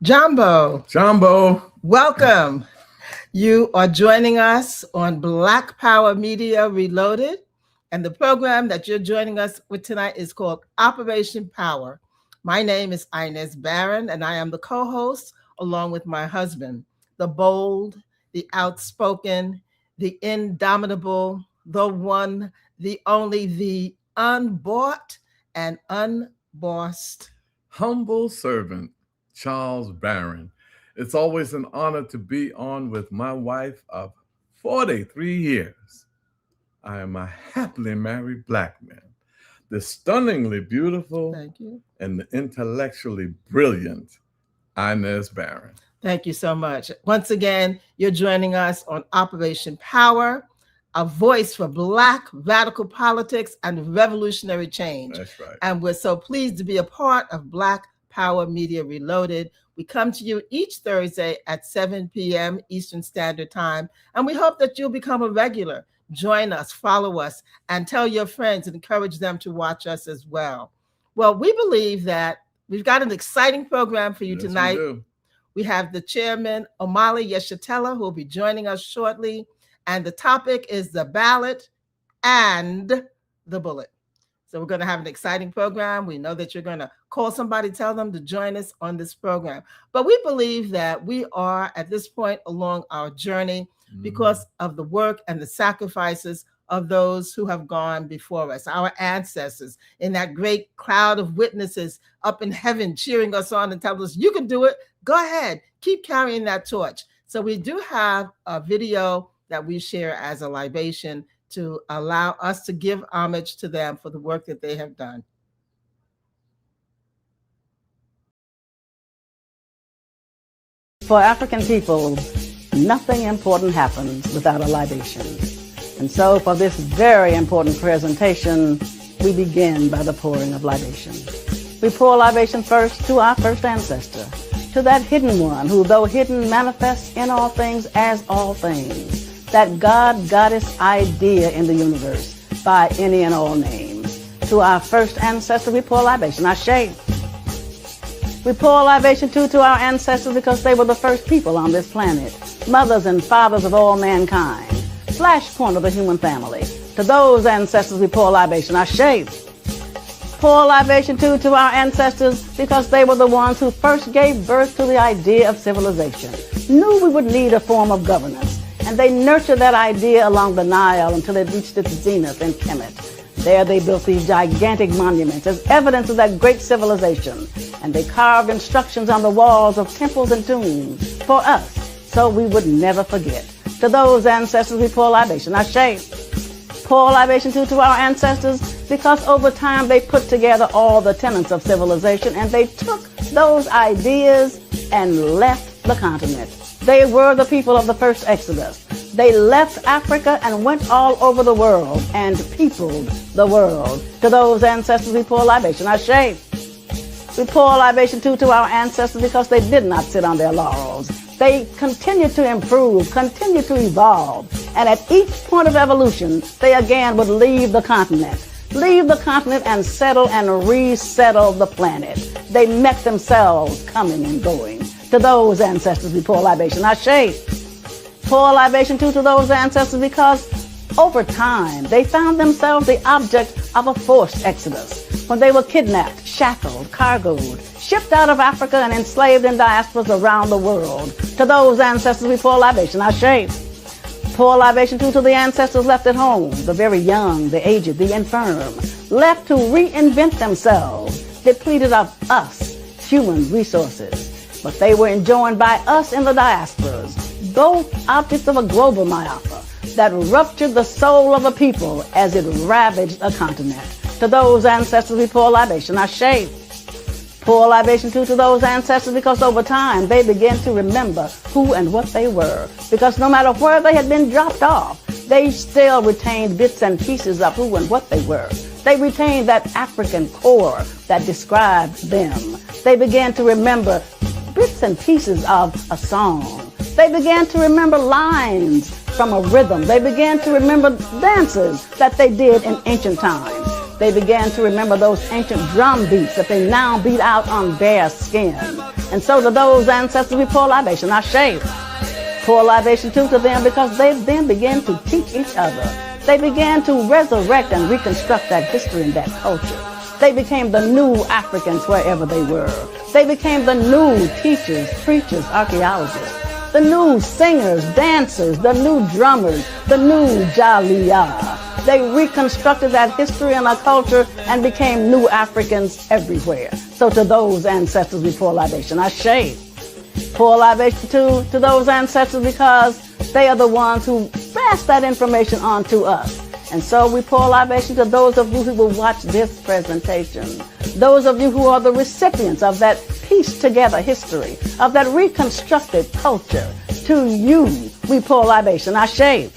Jumbo, Jumbo. welcome. You are joining us on Black Power Media Reloaded, and the program that you're joining us with tonight is called Operation Power. My name is Inez Barron, and I am the co-host along with my husband, the bold, the outspoken, the indomitable, the one, the only, the unbought and unbossed. Humble servant, Charles Barron. It's always an honor to be on with my wife of 43 years. I am a happily married Black man, the stunningly beautiful Thank you. and the intellectually brilliant Inez Barron. Thank you so much. Once again, you're joining us on Operation Power, a voice for Black radical politics and revolutionary change. That's right. And we're so pleased to be a part of Black Power Media Reloaded. We come to you each Thursday at 7 p.m. Eastern Standard Time, and we hope that you'll become a regular. Join us, follow us, and tell your friends and encourage them to watch us as well. Well, we believe that we've got an exciting program for you Yes, tonight. we do. We have the chairman, Omali Yeshitela, who will be joining us shortly. And the topic is the ballot and the bullet. So we're going to have an exciting program. We know that you're going to call somebody, tell them to join us on this program. But we believe that we are at this point along our journey because of the work and the sacrifices of those who have gone before us, our ancestors, in that great cloud of witnesses up in heaven cheering us on and telling us, you can do it. Go ahead. Keep carrying that torch. So we do have a video that we share as a libation to allow us to give homage to them for the work that they have done. For African people, nothing important happens without a libation. And so for this very important presentation, we begin by the pouring of libation. We pour libation first to our first ancestor, to that hidden one who, though hidden, manifests in all things as all things, that God-Goddess idea in the universe by any and all names. To our first ancestor, we pour libation, Ashe. We pour libation too to our ancestors because they were the first people on this planet, mothers and fathers of all mankind, flashpoint of the human family. To those ancestors, we pour libation, Ashe. Pour libation too to our ancestors because they were the ones who first gave birth to the idea of civilization, knew we would need a form of governance, and they nurtured that idea along the Nile until it reached its zenith in Kemet. There they built these gigantic monuments as evidence of that great civilization, and they carved instructions on the walls of temples and tombs for us, so we would never forget. To those ancestors, we pour libation, Ashe. Pour libation too to our ancestors because over time they put together all the tenets of civilization and they took those ideas and left the continent. They were the people of the first Exodus. They left Africa and went all over the world and peopled the world. To those ancestors, we pour libation, Ashe. We pour libation too to our ancestors because they did not sit on their laurels. They continued to improve, continued to evolve, and at each point of evolution, they again would leave the continent and settle and resettle the planet. They met themselves coming and going. To those ancestors, we pour libation, Ashe. Pour libation too to those ancestors because over time, they found themselves the object of a forced exodus when they were kidnapped, shackled, cargoed, shipped out of Africa and enslaved in diasporas around the world. To those ancestors, we pour libation, Ashe. Pour libation too to the ancestors left at home, the very young, the aged, the infirm, left to reinvent themselves, depleted of us, human resources. But they were enjoined by us in the diasporas, both objects of a global myopia that ruptured the soul of a people as it ravaged a continent. To those ancestors, we pour libation, Ashe. Pour libation too to those ancestors because over time they began to remember who and what they were. Because no matter where they had been dropped off, they still retained bits and pieces of who and what they were. They retained that African core that described them. They began to remember bits and pieces of a song. They began to remember lines from a rhythm. They began to remember dances that they did in ancient times. They began to remember those ancient drum beats that they now beat out on bare skin. And so to those ancestors, we pour libation. Ashe. Pour libation too to them, because they then began to teach each other. They began to resurrect and reconstruct that history and that culture. They became the new Africans wherever they were. They became the new teachers, preachers, archaeologists, the new singers, dancers, the new drummers, the new Jaliyah. They reconstructed that history and our culture and became new Africans everywhere. So to those ancestors, we pour libation. Ashe. Pour libation to those ancestors, because they are the ones who pass that information on to us. And so we pour libation to those of you who will watch this presentation. Those of you who are the recipients of that pieced together history, of that reconstructed culture. To you, we pour libation. Ashe.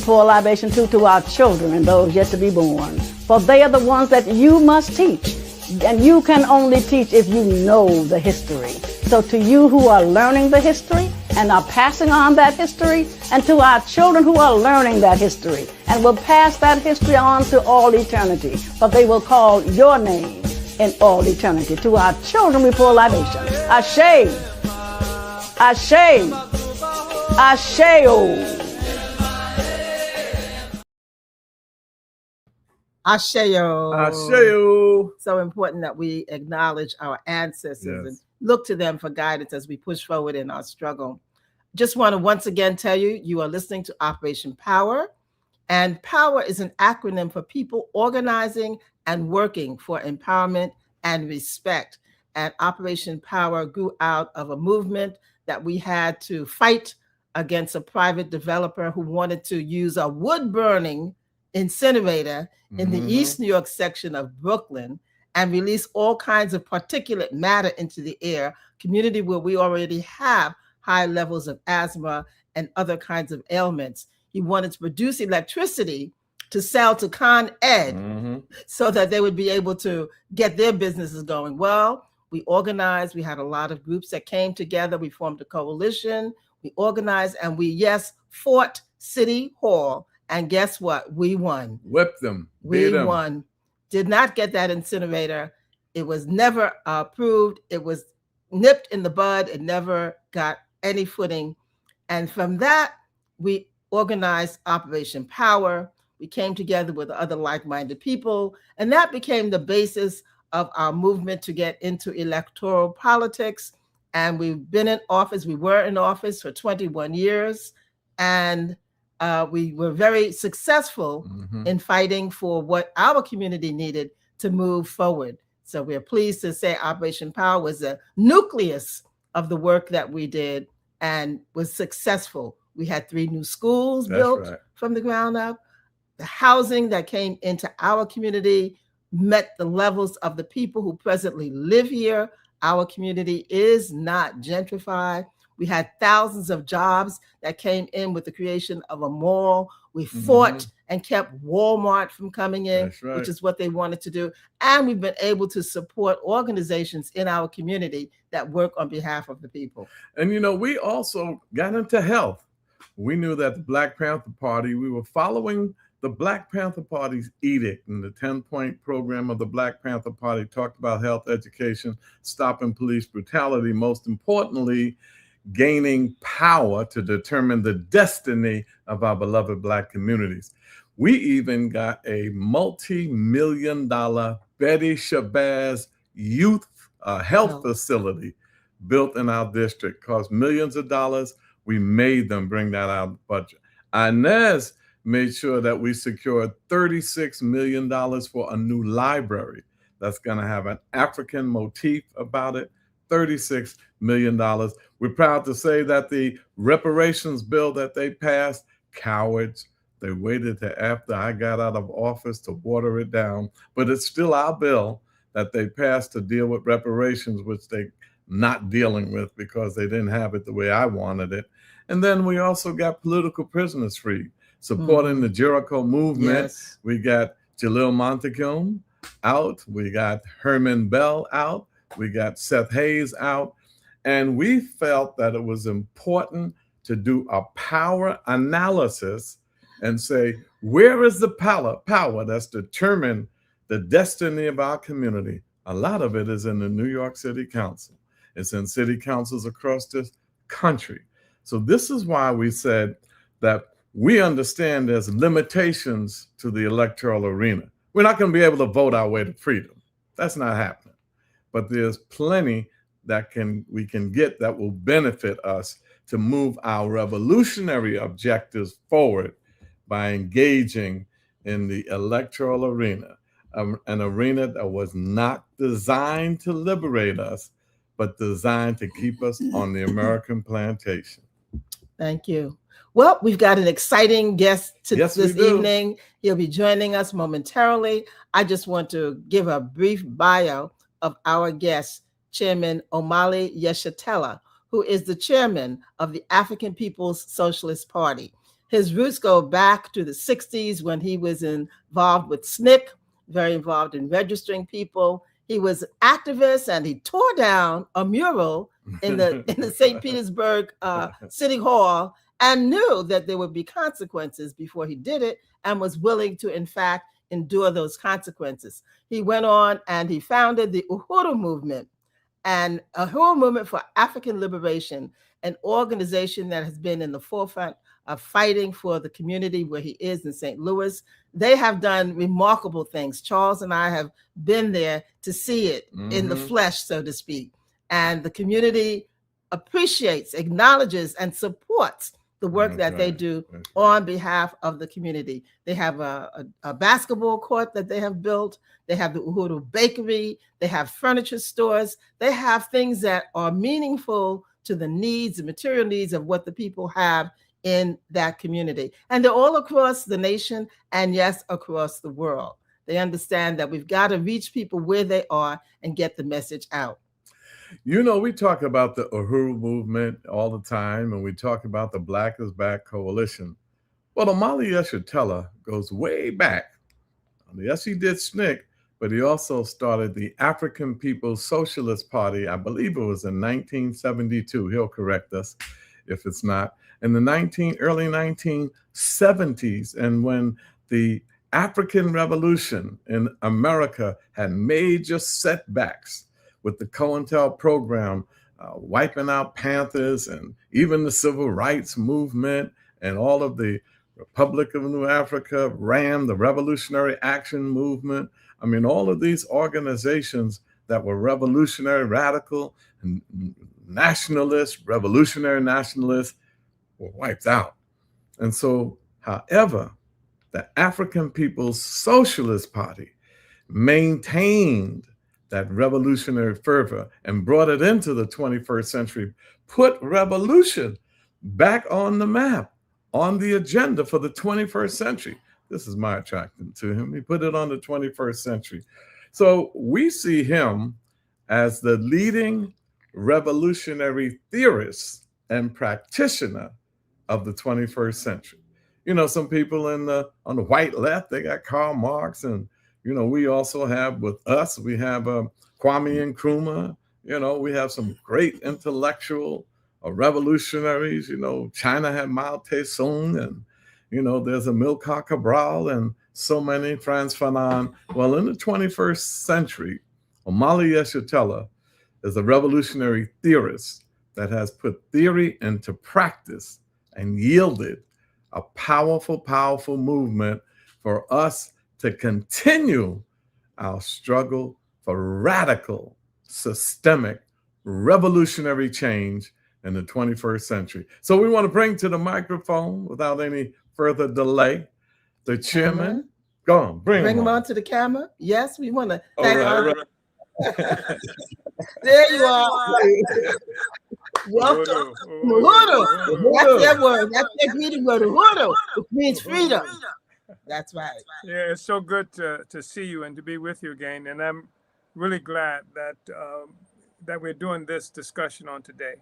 Pour libation too to our children and those yet to be born. For they are the ones that you must teach. And you can only teach if you know the history. So to you who are learning the history and are passing on that history, and to our children who are learning that history and will pass that history on to all eternity, but they will call your name in all eternity. To our children we pour libation. Ashe. Ashe. Ashe. Asheo. Asheo. So important that we acknowledge our ancestors and look to them for guidance as we push forward in our struggle. Just want to once again tell you, you are listening to Operation Power. And POWER is an acronym for people organizing and working for empowerment and respect. And Operation Power grew out of a movement that we had to fight against a private developer who wanted to use a wood-burning incinerator in the East New York section of Brooklyn and release all kinds of particulate matter into the air, community where we already have high levels of asthma and other kinds of ailments. He wanted to produce electricity to sell to Con Ed so that they would be able to get their businesses going. Well, we organized. We had a lot of groups that came together. We formed a coalition. We organized, and we, fought City Hall. And guess what? We won. Whipped them. We won. Did not get that incinerator. It was never approved. It was nipped in the bud. It never got any footing. And from that, we organized Operation Power. We came together with other like-minded people, and that became the basis of our movement to get into electoral politics. And we've been in office. We were in office for 21 years, and we were very successful in fighting for what our community needed to move forward. So we're pleased to say Operation Power was a nucleus of the work that we did and was successful. We had 3 new schools built from the ground up. The housing that came into our community met the levels of the people who presently live here. Our community is not gentrified. We had thousands of jobs that came in with the creation of a mall. We fought and kept Walmart from coming in, which is what they wanted to do. And we've been able to support organizations in our community that work on behalf of the people. And, we also got into health. We knew that the Black Panther Party, we were following the Black Panther Party's edict, and the 10-point program of the Black Panther Party talked about health education, stopping police brutality, most importantly, gaining power to determine the destiny of our beloved Black communities. We even got a multi-million-dollar Betty Shabazz youth health facility built in our district, cost millions of dollars. We made them bring that out of the budget. Inez made sure that we secured $36 million for a new library that's going to have an African motif about it. $36 million. We're proud to say that the reparations bill that they passed, cowards, they waited till after I got out of office to water it down, but it's still our bill that they passed to deal with reparations, which they not dealing with because they didn't have it the way I wanted it. And then we also got political prisoners freed, supporting the Jericho movement. We got Jalil Montecume out. We got Herman Bell out. We got Seth Hayes out. And we felt that it was important to do a power analysis and say, Where is the power that's determined the destiny of our community? A lot of it is in the New York City Council. It's in city councils across this country. So this is why we said that we understand there's limitations to the electoral arena. We're not going to be able to vote our way to freedom. That's not happening. But there's plenty that we can get that will benefit us to move our revolutionary objectives forward by engaging in the electoral arena, an arena that was not designed to liberate us, but designed to keep us on the American plantation. Thank you. Well, we've got an exciting guest this evening. He'll be joining us momentarily. I just want to give a brief bio of our guest, Chairman Omali Yeshitela, who is the chairman of the African People's Socialist Party. His roots go back to the 60s when he was involved with SNCC, very involved in registering people. He was an activist, and he tore down a mural in the St. Petersburg City Hall and knew that there would be consequences before he did it, and was willing to, in fact, endure those consequences. He went on and he founded the Uhuru Movement, and Uhuru Movement for African Liberation, an organization that has been in the forefront of fighting for the community where he is in St. Louis. They have done remarkable things. Charles and I have been there to see it in the flesh, so to speak. And the community appreciates, acknowledges, and supports the work that they do on behalf of the community. They have a basketball court that they have built. They have the Uhuru Bakery. They have furniture stores. They have things that are meaningful to the needs, the material needs of what the people have in that community. And they're all across the nation and, yes, across the world. They understand that we've got to reach people where they are and get the message out. You know, we talk about the Uhuru Movement all the time, and we talk about the Black is Back Coalition. Well, Omali Yeshitela goes way back. Yes, he did SNCC, but he also started the African People's Socialist Party. I believe it was in 1972. He'll correct us if it's not. In the early 1970s, and when the African Revolution in America had major setbacks with the COINTEL program, wiping out Panthers, and even the Civil Rights Movement, and all of the Republic of New Africa, RAM, the Revolutionary Action Movement. I mean, all of these organizations that were revolutionary, radical, and nationalists, revolutionary nationalists, were wiped out. And so, however, the African People's Socialist Party maintained that revolutionary fervor and brought it into the 21st century, put revolution back on the map, on the agenda for the 21st century. This is my attraction to him. He put it on the 21st century. So we see him as the leading revolutionary theorist and practitioner of the 21st century. You know, some people on the white left, they got Karl Marx, and you know, we also have with us, we have Kwame Nkrumah. You know, we have some great intellectual revolutionaries. You know, China had Mao Tse-tung, and you know, there's Amilcar Cabral and so many, Frantz Fanon. Well, in the 21st century, Omali Yeshitela is a revolutionary theorist that has put theory into practice and yielded a powerful, powerful movement for us to continue our struggle for radical, systemic, revolutionary change in the 21st century. So we want to bring to the microphone, without any further delay, the chairman. Go on, bring him on to the camera. Yes, we want to thank There you are. Welcome. Uhuru. That's that word. That's that greeting word. Uhuru, which means freedom. That's right. Yeah, it's so good to see you and to be with you again. And I'm really glad that that we're doing this discussion on today.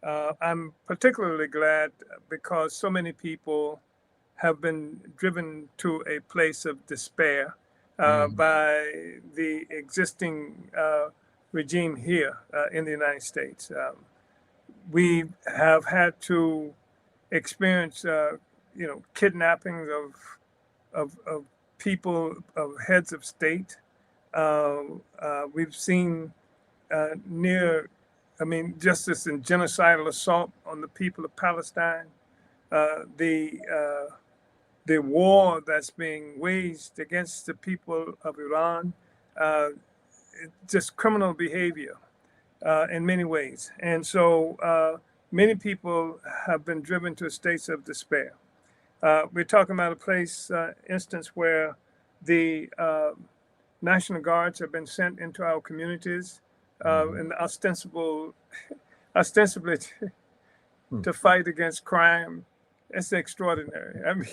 I'm particularly glad because so many people have been driven to a place of despair by the existing regime here in the United States. We have had to experience, kidnappings of of people, of heads of state. We've seen justice and genocidal assault on the people of Palestine. The war that's being waged against the people of Iran, just criminal behavior in many ways. And so many people have been driven to states of despair. We're talking about a instance where the National Guards have been sent into our communities and ostensibly to fight against crime. It's extraordinary. I mean,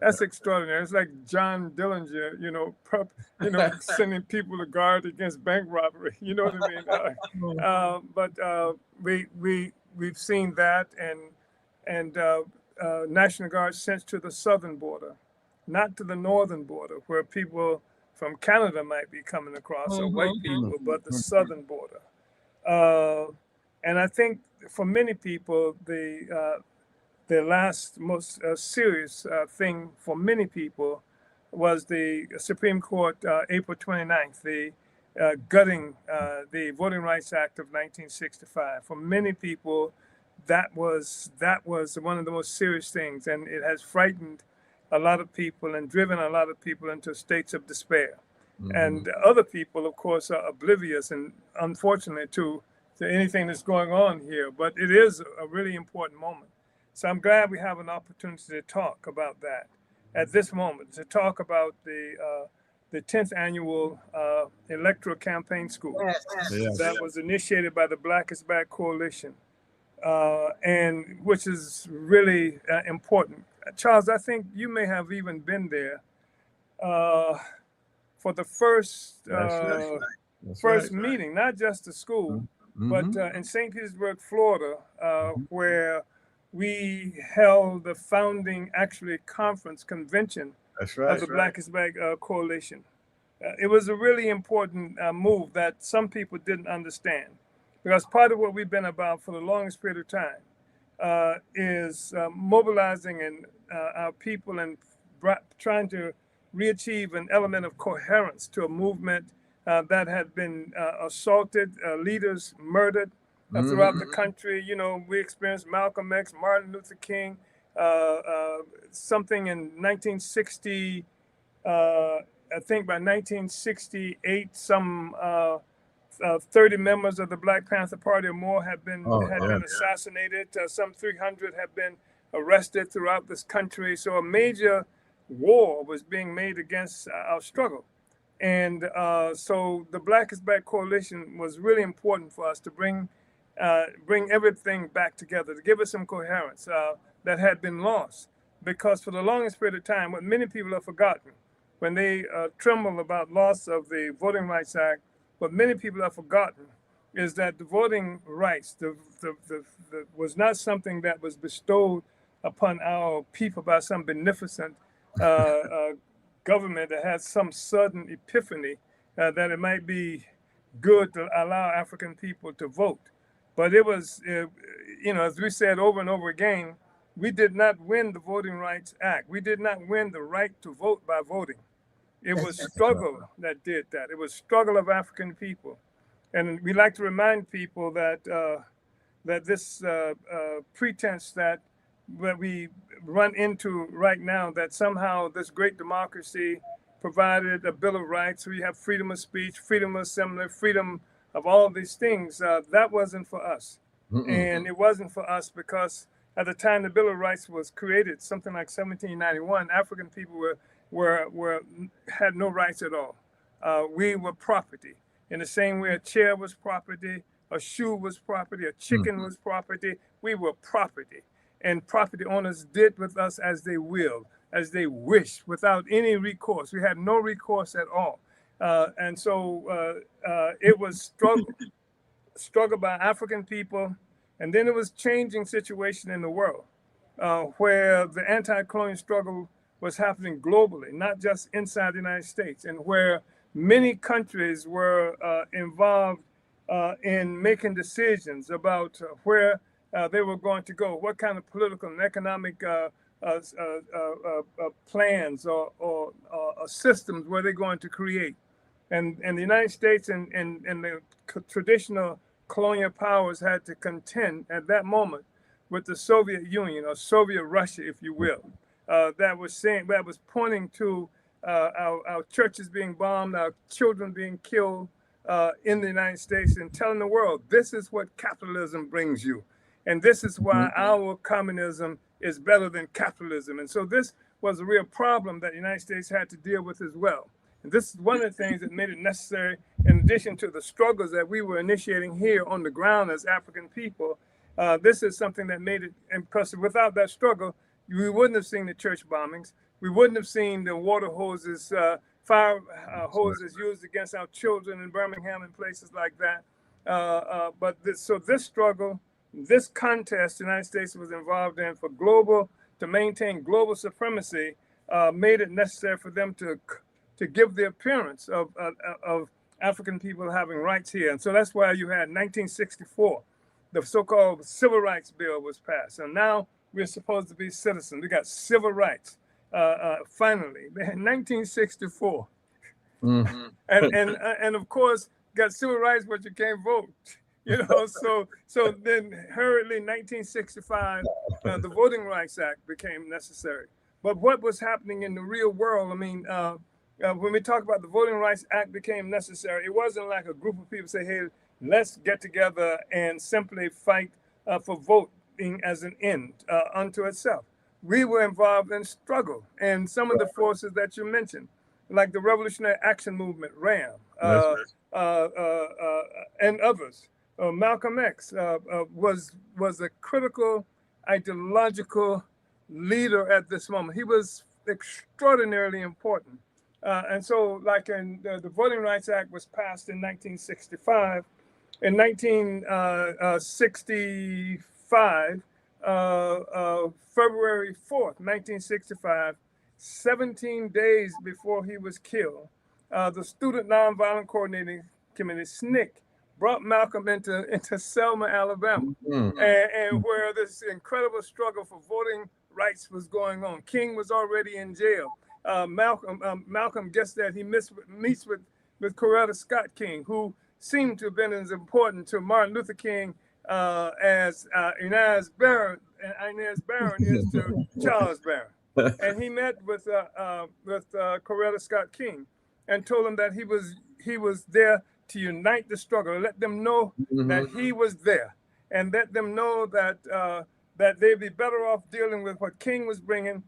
that's extraordinary. It's like John Dillinger, sending people to guard against bank robbery. You know what I mean? But we've seen that, and National Guard sent to the southern border, not to the northern border, where people from Canada might be coming across, or white people, but the southern border. And I think for many people, the last most serious thing for many people was the Supreme Court, April 29th, the gutting the Voting Rights Act of 1965. For many people, that was one of the most serious things, and it has frightened a lot of people and driven a lot of people into states of despair. And other people, of course, are oblivious and unfortunately to anything that's going on here. But it is a really important moment. So I'm glad we have an opportunity to talk about that at this moment, to talk about the 10th annual electoral campaign school that was initiated by the Black is Back Coalition, and which is really important. Charles, I think you may have even been there for the first meeting, not just the school, but in St. Petersburg, Florida, where we held the founding convention of the Black is Back Coalition. It was a really important move that some people didn't understand, because part of what we've been about for the longest period of time is mobilizing our people and trying to reachieve an element of coherence to a movement that had been assaulted, leaders murdered throughout the country. You know, we experienced Malcolm X, Martin Luther King, something in 1960, I think by 1968, some 30 members of the Black Panther Party or more had been assassinated. Some 300 have been arrested throughout this country. So a major war was being made against our struggle. And so the Black is Back Coalition was really important for us to bring everything back together, to give us some coherence that had been lost. Because for the longest period of time, what many people have forgotten, when they tremble about loss of the Voting Rights Act, what many people have forgotten is that the voting rights was not something that was bestowed upon our people by some beneficent government that had some sudden epiphany that it might be good to allow African people to vote. But it was, as we said over and over again, we did not win the Voting Rights Act. We did not win the right to vote by voting. It was struggle that did that. It was struggle of African people. And we like to remind people that that this pretense that we run into right now, that somehow this great democracy provided a Bill of Rights. We have freedom of speech, freedom of assembly, freedom of all of these things. That wasn't for us. And it wasn't for us because at the time the Bill of Rights was created, something like 1791, African people had no rights at all. We were property. In the same way a chair was property, a shoe was property, a chicken was property, we were property. And property owners did with us as they willed, as they wished, without any recourse. We had no recourse at all. And so it was struggle by African people. And then it was changing situation in the world where the anti-colonial struggle was happening globally, not just inside the United States, and where many countries were involved in making decisions about where they were going to go, what kind of political and economic plans or systems where they're going to create. And the United States and the traditional colonial powers had to contend at that moment with the Soviet Union, or Soviet Russia, if you will, that was pointing to our churches being bombed, our children being killed in the United States, and telling the world, this is what capitalism brings you. And this is why our communism is better than capitalism. And so this was a real problem that the United States had to deal with as well. And this is one of the things that made it necessary, in addition to the struggles that we were initiating here on the ground as African people. This is something that made it, and because without that struggle, we wouldn't have seen the church bombings. We wouldn't have seen the water hoses, fire hoses used against our children in Birmingham and places like that. But this struggle, this contest the United States was involved in to maintain global supremacy, made it necessary for them to give the appearance of African people having rights here. And so that's why you had 1964, the so-called Civil Rights Bill was passed. And now we're supposed to be citizens. We got civil rights, finally, in 1964. Mm-hmm. And of course, got civil rights, but you can't vote. So then hurriedly, 1965, the Voting Rights Act became necessary. But what was happening in the real world, I mean, when we talk about the Voting Rights Act became necessary, it wasn't like a group of people say, hey, let's get together and simply fight for voting as an end unto itself. We were involved in struggle, and some of the forces that you mentioned, like the Revolutionary Action Movement, RAM, and others. Malcolm X was a critical ideological leader at this moment. He was extraordinarily important. And so, like the Voting Rights Act was passed in 1965. In 1965, February 4th, 1965, 17 days before he was killed, the Student Nonviolent Coordinating Committee, SNCC, brought Malcolm into Selma, Alabama, and where this incredible struggle for voting rights was going on. King was already in jail. Malcolm gets that he meets with Coretta Scott King, who seemed to have been as important to Martin Luther King as Inez Barron is to Charles Barron. And he met with Coretta Scott King and told him that he was there to unite the struggle, let them know that he was there, and let them know that they'd be better off dealing with what King was bringing,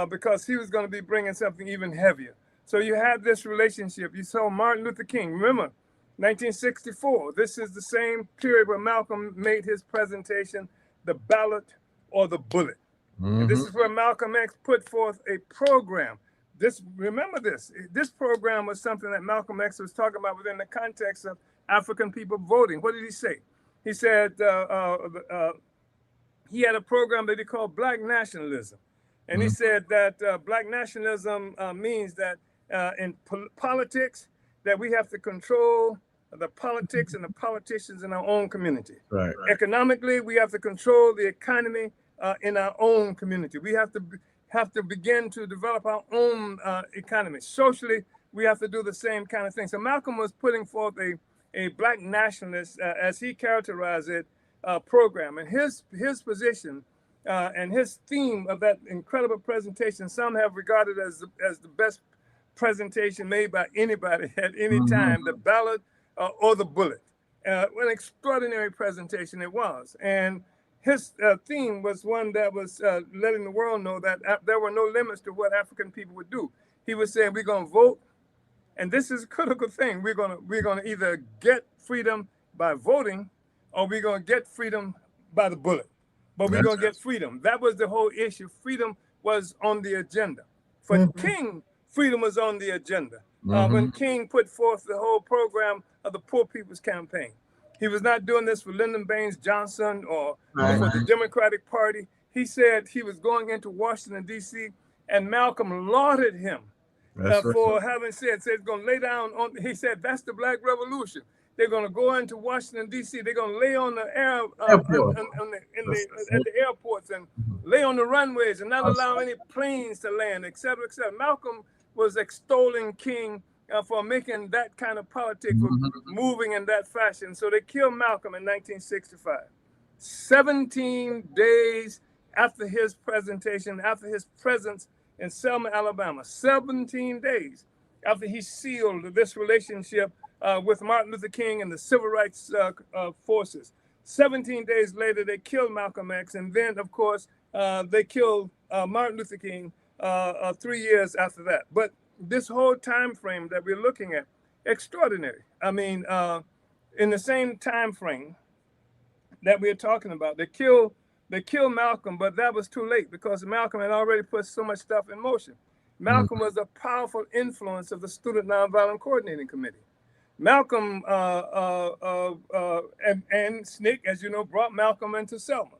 because he was going to be bringing something even heavier. So you had this relationship. You saw Martin Luther King. Remember, 1964. This is the same period where Malcolm made his presentation, the ballot or the bullet. And this is where Malcolm X put forth a program. Remember this program was something that Malcolm X was talking about within the context of African people voting. What did he say? He said he had a program that he called Black Nationalism. And he said that Black nationalism means that in politics, that we have to control the politics and the politicians in our own community. Right. Economically, we have to control the economy in our own community. We have to begin to develop our own economy. Socially, we have to do the same kind of thing. So Malcolm was putting forth a Black nationalist, as he characterized it, program. And his position and his theme of that incredible presentation, some have regarded as the best presentation made by anybody at any time, the ballot or the bullet. An extraordinary presentation it was. And his theme was one that was letting the world know that there were no limits to what African people would do. He was saying, we're going to vote, and this is a critical thing. We're going to either get freedom by voting, or we're going to get freedom by the bullet. But we're going to get freedom. That was the whole issue. Freedom was on the agenda. For King, freedom was on the agenda. When King put forth the whole program of the Poor People's Campaign, he was not doing this for Lyndon Baines Johnson or for the Democratic Party. He said he was going into Washington, D.C., and Malcolm lauded him for having said he's going to lay down on. He said, that's the Black Revolution. They're going to go into Washington, D.C. They're going to lay on the air Airport. at the airports and lay on the runways and not allow any planes to land, et cetera, et cetera. Malcolm was extolling King for making that kind of politics, for moving in that fashion. So they killed Malcolm in 1965. 17 days after his presentation, after his presence in Selma, Alabama, 17 days after he sealed this relationship with Martin Luther King and the civil rights forces. 17 days later, they killed Malcolm X. And then, of course, they killed Martin Luther King 3 years after that. But this whole time frame that we're looking at, extraordinary. I mean, in the same time frame that we're talking about, they killed Malcolm, but that was too late because Malcolm had already put so much stuff in motion. Malcolm was a powerful influence of the Student Nonviolent Coordinating Committee. Malcolm and SNCC, as you know, brought Malcolm into Selma.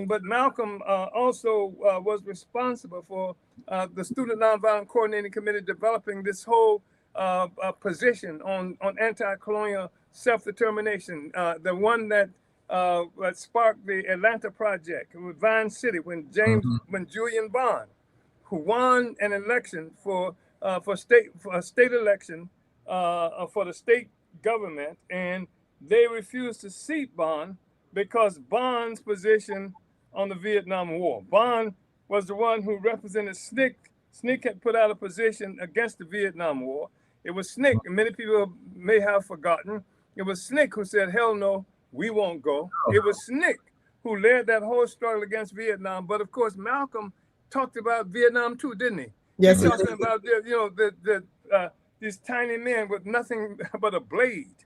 But Malcolm also was responsible for the Student Nonviolent Coordinating Committee developing this whole position on anti-colonial self-determination, the one that sparked the Atlanta Project with Vine City when Julian Bond, who won an election for a state election for the state government, and they refused to seat Bond because Bond's position on the Vietnam War. Bond was the one who represented SNCC. SNCC had put out a position against the Vietnam War. It was SNCC, and many people may have forgotten, it was SNCC who said, hell no, we won't go. It was SNCC who led that whole struggle against Vietnam. But of course, Malcolm talked about Vietnam too, didn't he? Yes, he was talking about these tiny men with nothing but a blade.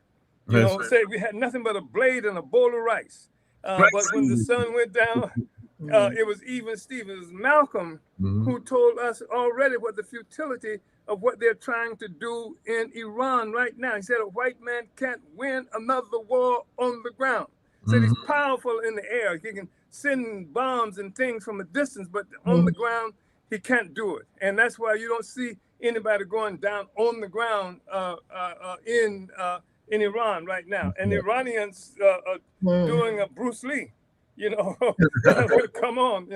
Say we had nothing but a blade and a bowl of rice. But when the sun went down, it was even Steve. It was Malcolm who told us already what the futility of what they're trying to do in Iran right now. He said a white man can't win another war on the ground. He said he's powerful in the air. He can send bombs and things from a distance, but on the ground, he can't do it. And that's why you don't see anybody going down on the ground in Iran right now. And the Iranians are doing a Bruce Lee, come on,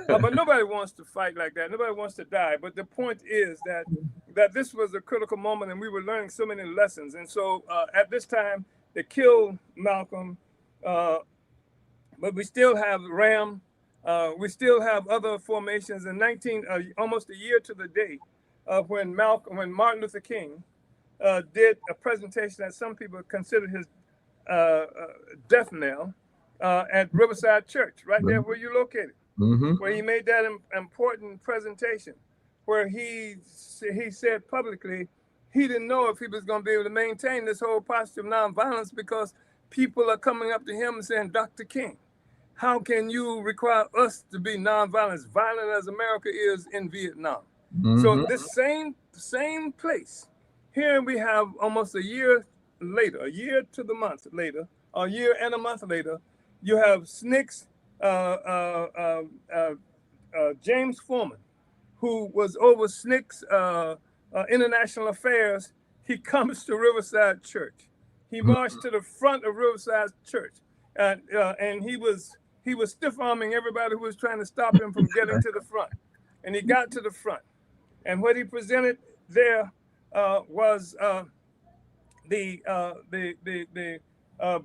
but nobody wants to fight like that. Nobody wants to die. But the point is that this was a critical moment and we were learning so many lessons. And so at this time, they killed Malcolm, but we still have RAM. We still have other formations. In almost a year to the day when Martin Luther King did a presentation that some people consider his death knell at Riverside Church, right there where you're located, where he made that important presentation, where he said publicly he didn't know if he was going to be able to maintain this whole posture of nonviolence because people are coming up to him and saying, Dr. King, how can you require us to be nonviolent, as violent as America is in Vietnam? So this same place, here we have almost a year later, a year to the month later, a year and a month later, you have SNCC's James Foreman, who was over SNCC's international affairs. He comes to Riverside Church. He marched to the front of Riverside Church, and he was stiff-arming everybody who was trying to stop him from getting to the front. And he got to the front. And what he presented there was the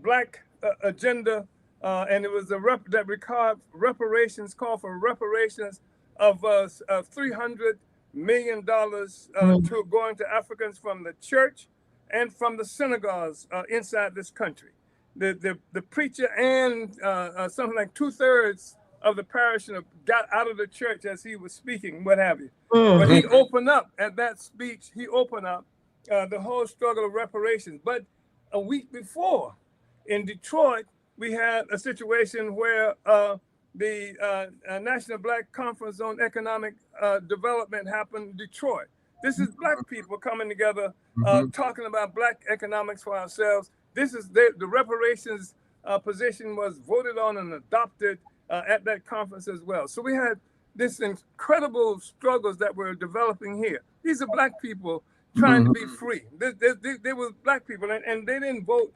Black agenda, and it was that required reparations, call for reparations of $300 million to going to Africans from the church and from the synagogues inside this country. The preacher and something like 2/3 of the parishioner got out of the church as he was speaking, what have you. But he opened up at that speech, the whole struggle of reparations. But a week before in Detroit, we had a situation where the National Black Conference on Economic Development happened in Detroit. This is Black people coming together, talking about Black economics for ourselves. This is the reparations position was voted on and adopted at that conference as well. So we had this incredible struggles that we're developing here. These are Black people trying to be free. There was black people, and they didn't vote.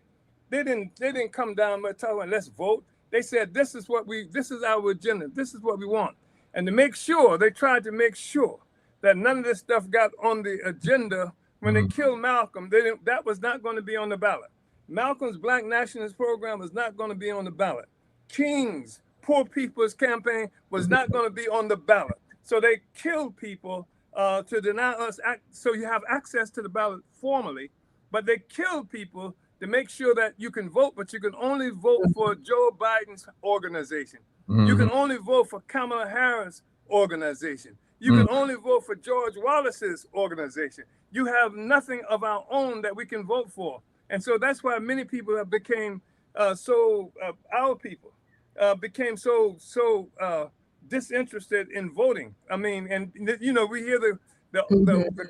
They didn't come down and tell them, let's vote. They said, this is our agenda. This is what we want. And to make sure, they tried to make sure that none of this stuff got on the agenda. When they killed Malcolm, that was not going to be on the ballot. Malcolm's Black Nationalist program was not going to be on the ballot. King's Poor People's Campaign was not going to be on the ballot. So they killed people to deny us, so you have access to the ballot formally, but they killed people to make sure that you can vote, but you can only vote for Joe Biden's organization. You can only vote for Kamala Harris' organization. You can only vote for George Wallace's organization. You have nothing of our own that we can vote for. And so that's why many people have became our people became so disinterested in voting. I mean, and we hear the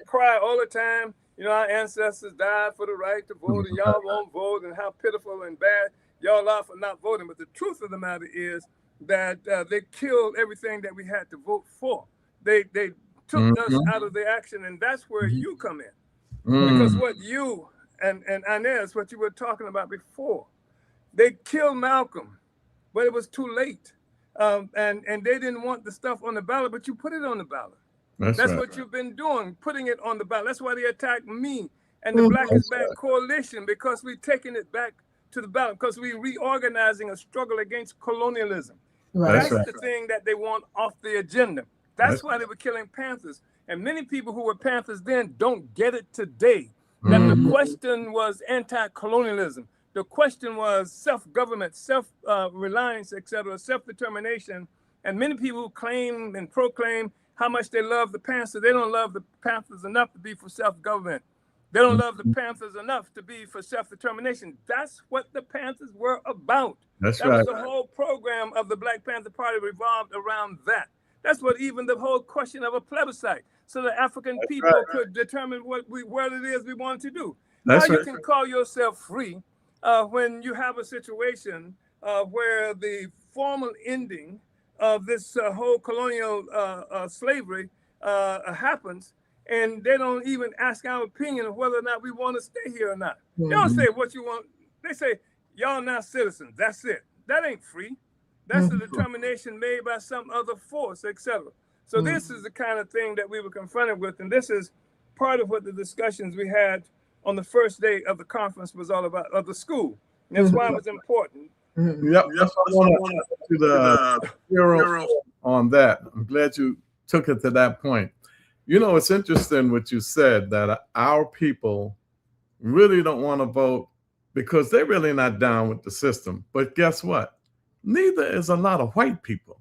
cry all the time. Our ancestors died for the right to vote, and y'all won't vote, and how pitiful and bad y'all are for not voting. But the truth of the matter is that they killed everything that we had to vote for. They took us out of the action, and that's where you come in. Because what you and Inez, what you were talking about before, they killed Malcolm, but it was too late. And they didn't want the stuff on the ballot, but you put it on the ballot. That's right. What you've been doing, putting it on the ballot. That's why they attacked me and the Black is Back Coalition, because we're taking it back to the ballot, because we're reorganizing a struggle against colonialism. That's the thing that they want off the agenda. That's why they were killing Panthers. And many people who were Panthers then don't get it today. That the question was anti-colonialism. The question was self-government, self-reliance, etc., self-determination. And many people claim and proclaim how much they love the Panthers. They don't love the Panthers enough to be for self-government. They don't love the Panthers enough to be for self-determination. That's what the Panthers were about. That was the whole program of the Black Panther Party revolved around that. That's what even the whole question of a plebiscite, so the African people could determine what it is we wanted to do. How you can call yourself free when you have a situation where the formal ending of this whole colonial slavery happens, and they don't even ask our opinion of whether or not we want to stay here or not. They don't say what you want. They say, y'all now citizens. That's it. That ain't free. That's the determination made by some other force, etc. So this is the kind of thing that we were confronted with, and this is part of what the discussions we had on the first day of the conference was all about, of the school. And that's why it was important. Yep, that's what I want to the hero on that. I'm glad you took it to that point. It's interesting what you said, that our people really don't want to vote because they're really not down with the system. But guess what? Neither is a lot of white people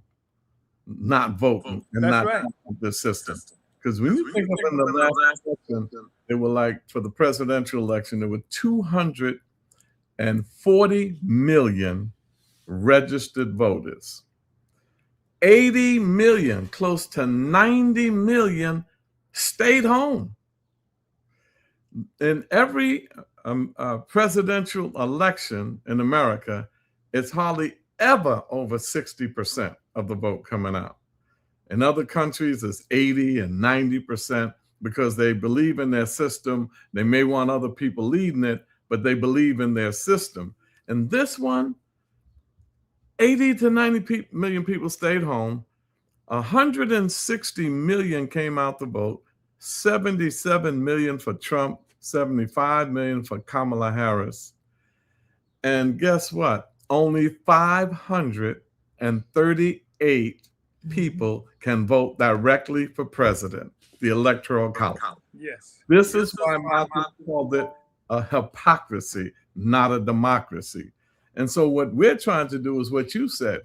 not voting and not down with the system. Because when you think of in the last election, it was like for the presidential election, there were 240 million registered voters. 80 million, close to 90 million stayed home. In every presidential election in America, it's hardly ever over 60% of the vote coming out. In other countries, it's 80 and 90% because they believe in their system. They may want other people leading it, but they believe in their system. And this one, 80 to 90 million people stayed home. 160 million came out to vote. 77 million for Trump, 75 million for Kamala Harris. And guess what? Only 538 people can vote directly for president, the Electoral College. Yes. This is why Malcolm called it a hypocrisy, not a democracy. And so what we're trying to do is what you said.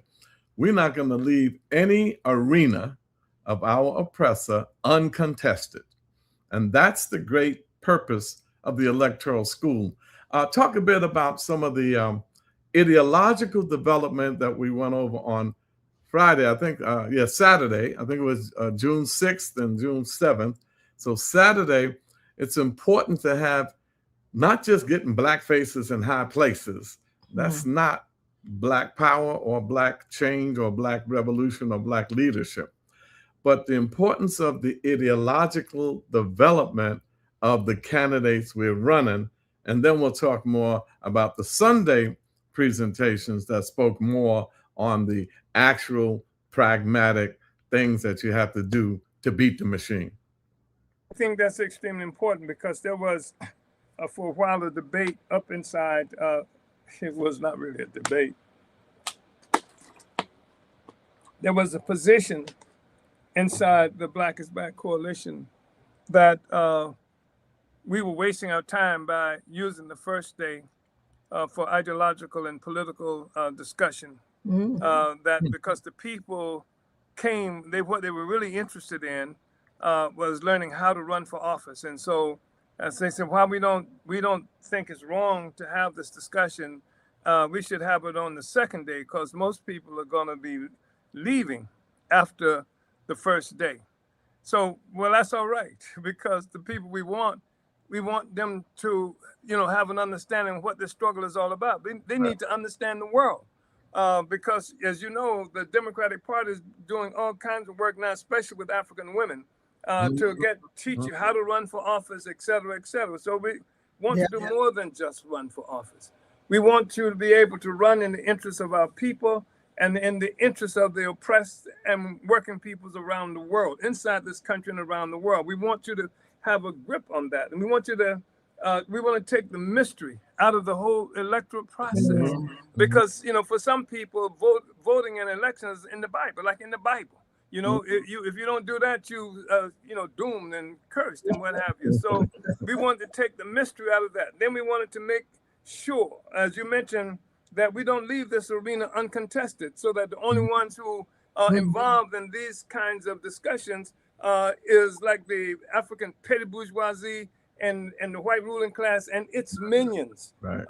We're not going to leave any arena of our oppressor uncontested. And that's the great purpose of the electoral school. Talk a bit about some of the ideological development that we went over on Friday, Saturday. I think it was June 6th and June 7th. So Saturday, it's important to have not just getting black faces in high places. That's not black power or black change or black revolution or black leadership. But the importance of the ideological development of the candidates we're running. And then we'll talk more about the Sunday presentations that spoke more on the actual pragmatic things that you have to do to beat the machine. I think that's extremely important because there was, for a while, a debate up inside. It was not really a debate. There was a position inside the Black is Back coalition that we were wasting our time by using the first day for ideological and political discussion. That because the people came, what they were really interested in was learning how to run for office. And so, as they said, while we don't think it's wrong to have this discussion, we should have it on the second day because most people are going to be leaving after the first day. So, well, that's all right because the people we want them to, have an understanding of what this struggle is all about. They need to understand the world because, as you know, the Democratic Party is doing all kinds of work now, especially with African women, to teach you how to run for office, et cetera, et cetera. So we want to do more than just run for office. We want you to be able to run in the interest of our people and in the interest of the oppressed and working peoples around the world, inside this country and around the world. We want you to have a grip on that. And we want you to, we want to take the mystery out of the whole electoral process. Because, for some people, voting in elections is in the Bible, like in the Bible. If you don't do that, doomed and cursed and what have you. So we wanted to take the mystery out of that. Then we wanted to make sure, as you mentioned, that we don't leave this arena uncontested, so that the only ones who are involved in these kinds of discussions is like the African petty bourgeoisie and the white ruling class and its minions. Right.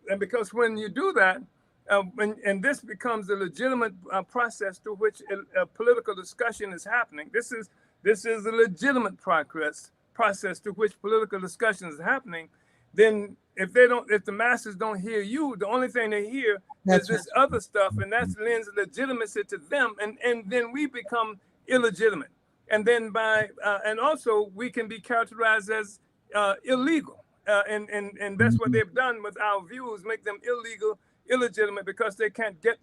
And because when you do that, and this becomes a legitimate process through which a political discussion is happening. This is a legitimate process through which political discussion is happening. Then if the masses don't hear you, the only thing they hear is this other stuff, and that lends legitimacy to them, and then we become illegitimate. And then and also we can be characterized as illegal, and that's what they've done with our views, make them illegal, illegitimate, because they can't get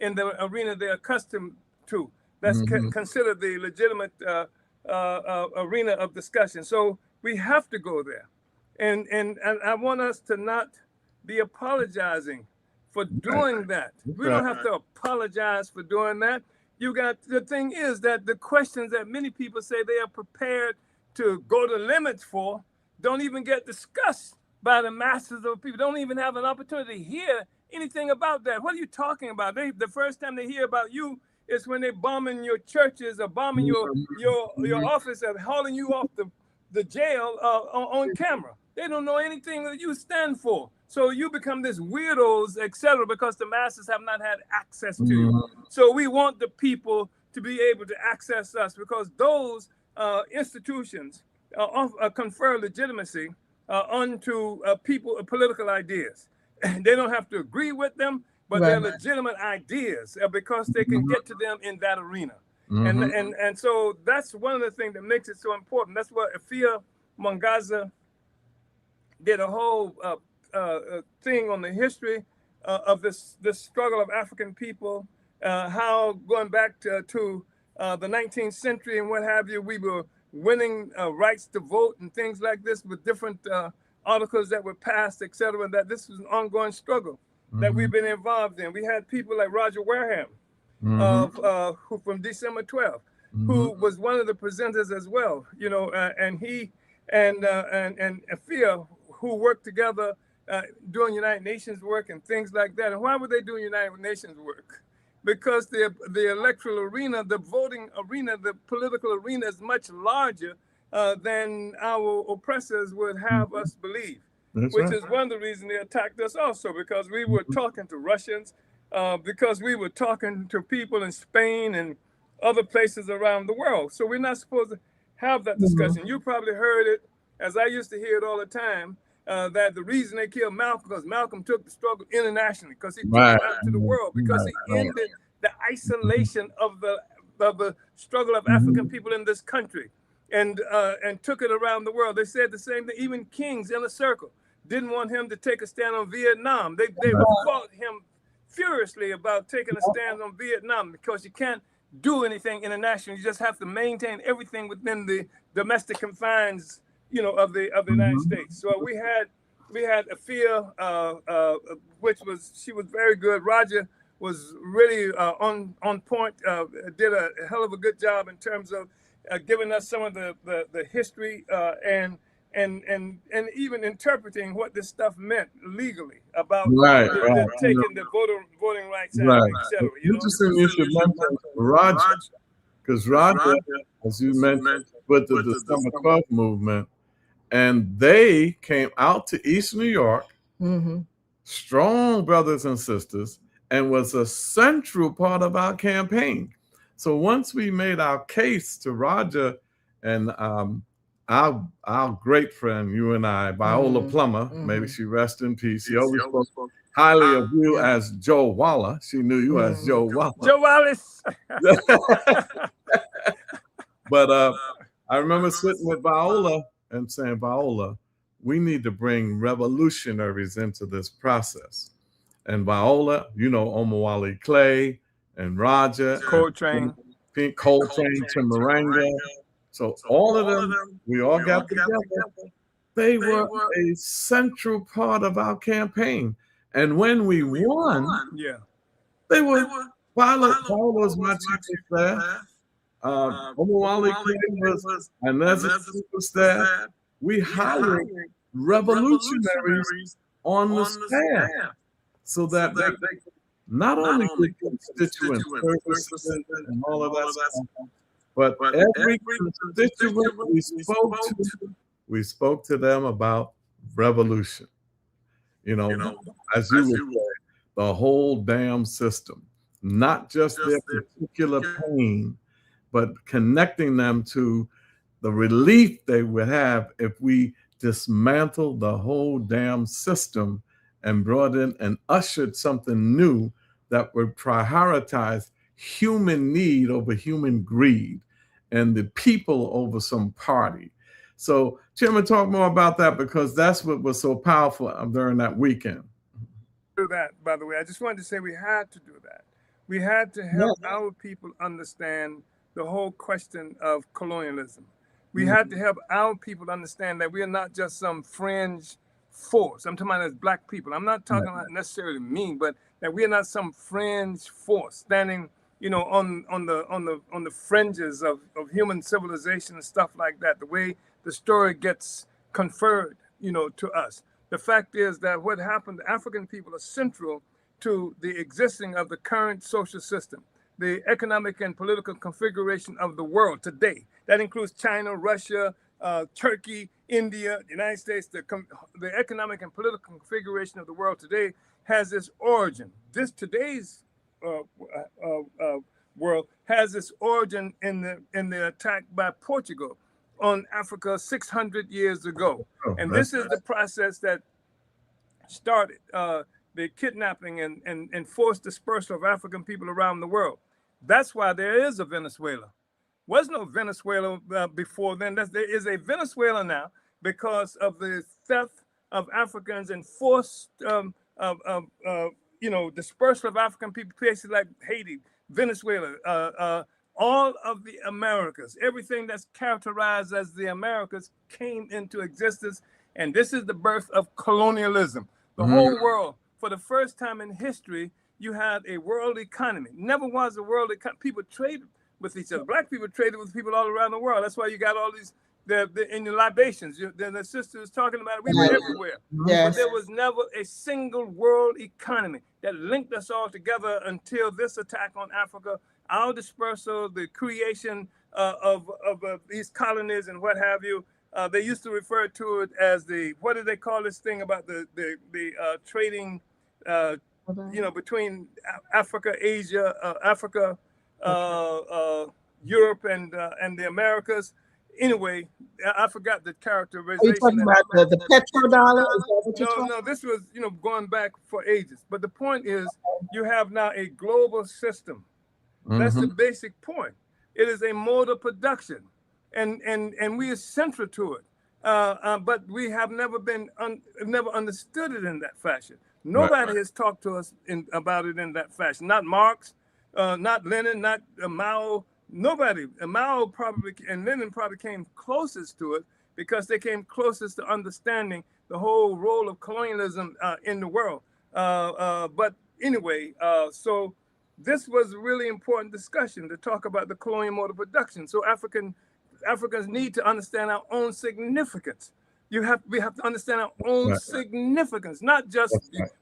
in the arena they're accustomed to. That's considered the legitimate arena of discussion. So we have to go there. And I want us to not be apologizing for doing that. We don't have to apologize for doing that. The thing is that the questions that many people say they are prepared to go to limits for don't even get discussed by the masses of people. Don't even have an opportunity to hear anything about that. What are you talking about? The first time they hear about you is when they're bombing your churches or bombing your office and hauling you off the jail on camera. They don't know anything that you stand for. So you become this weirdos, etc., because the masses have not had access to you. So we want the people to be able to access us because those institutions confer legitimacy onto political ideas. They don't have to agree with them, but they're legitimate ideas because they can get to them in that arena. And so that's one of the things that makes it so important. That's what Afia Mwangaza did a whole thing on the history of this struggle of African people, how going back to the 19th century and what have you, we were winning rights to vote and things like this with different articles that were passed, et cetera, and that this was an ongoing struggle that we've been involved in. We had people like Roger Wareham, who from December 12th, who was one of the presenters as well, and he and Afia, who worked together doing United Nations work and things like that. And why would they do United Nations work? Because the electoral arena, the voting arena, the political arena is much larger than our oppressors would have us believe. Which is one of the reasons they attacked us also, because we were talking to Russians, because we were talking to people in Spain and other places around the world. So we're not supposed to have that discussion. You probably heard it, as I used to hear it all the time, that the reason they killed Malcolm, because Malcolm took the struggle internationally, because he took it out to the world, because he ended the isolation of the struggle of African people in this country. and took it around the world. They said the same thing. Even kings in a circle didn't want him to take a stand on Vietnam. They fought him furiously about taking a stand on Vietnam, because you can't do anything international. You just have to maintain everything within the domestic confines, of the United States. So we had Afia, she was very good. Roger was really on point. Did a hell of a good job in terms of giving us some of the history and even interpreting what this stuff meant legally about taking the voting rights out, etc. Interesting you should mention Roger, because Roger, as you mentioned, with the December 12th movement, and they came out to East New York, strong brothers and sisters, and was a central part of our campaign. So once we made our case to Roger and our great friend, you and I, Viola Plummer, maybe she rest in peace. She always spoke highly of you as Joe Waller. She knew you as Joe Waller. Joe Wallace. But I remember sitting with Viola and saying, Viola, we need to bring revolutionaries into this process. And Viola, Omali Clay and Roger, Coltrane, Timaranga. So all of them, we all got together. They were a central part of our campaign. And when we won, they were Viola was my chief of staff. Omali Clay was Inez's chief of staff. We hired revolutionaries on the staff so that they not only did constituent services and all of that stuff, but every constituent we spoke to them about revolution. As you would say, the whole damn system, not just their particular pain, but connecting them to the relief they would have if we dismantled the whole damn system and brought in and ushered something new that would prioritize human need over human greed and the people over some party. So, Chairman, talk more about that, because that's what was so powerful during that weekend. Do that, by the way. I just wanted to say we had to do that. We had to help our people understand the whole question of colonialism. We had to help our people understand that we are not just some fringe force. I'm talking about as Black people. I'm not talking about necessarily me, but that we are not some fringe force standing, on the fringes of human civilization and stuff like that. The way the story gets conferred, to us. The fact is that what happened, African people are central to the existing of the current social system, the economic and political configuration of the world today. That includes China, Russia, Turkey, India, the United States. The economic and political configuration of the world today has its origin. Today's world has its origin in the attack by Portugal on Africa 600 years ago. And this is the process that started the kidnapping and forced dispersal of African people around the world. That's why there is a Venezuela. Was no Venezuela before then. There is a Venezuela now because of the theft of Africans and forced dispersal of African people, places like Haiti, Venezuela, all of the Americas, everything that's characterized as the Americas came into existence. And this is the birth of colonialism. The whole world, for the first time in history, you had a world economy. Never was a world economy. People traded with each other. Black people traded with people all around the world. That's why you got all these, in the libations. The sister was talking about it. We were everywhere. But there was never a single world economy that linked us all together until this attack on Africa, our dispersal, the creation of these colonies and what have you. They used to refer to it as what do they call this thing about the trading, between Africa, Asia, Africa, Europe, and the Americas. Anyway, I forgot the characterization. Are you talking about the petrodollar? Is that what you're talking? No, this was going back for ages. But the point is, you have now a global system. That's the basic point. It is a mode of production, and we are central to it. But we have never never understood it in that fashion. Nobody has talked to us about it in that fashion. Not Marx, not Lenin, not Mao. Nobody. Mao probably and Lenin probably came closest to it because they came closest to understanding the whole role of colonialism in the world. But anyway, so this was a really important discussion to talk about the colonial mode of production. So Africans need to understand our own significance. We have to understand our own significance, not just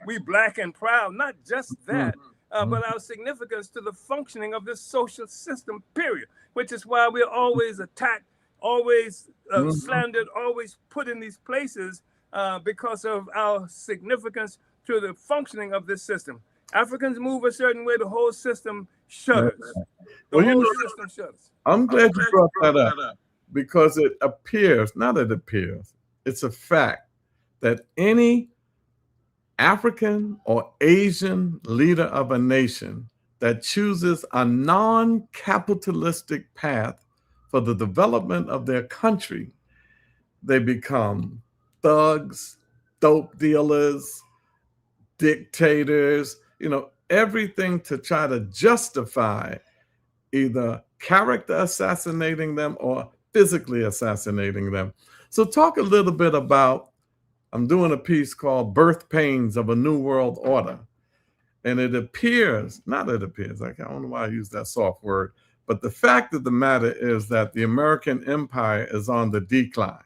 we black and proud, not just that, but our significance to the functioning of this social system, period, which is why we're always attacked, always slandered, always put in these places because of our significance to the functioning of this system. Africans move a certain way, the whole system shudders. The whole system shudders. I'm glad you brought that up because it appears, not it appears, it's a fact that any African or Asian leader of a nation that chooses a non-capitalistic path for the development of their country, they become thugs, dope dealers, dictators, everything to try to justify either character assassinating them or physically assassinating them. So talk a little bit about, I'm doing a piece called Birth Pains of a New World Order. And I don't know why I use that soft word, but the fact of the matter is that the American empire is on the decline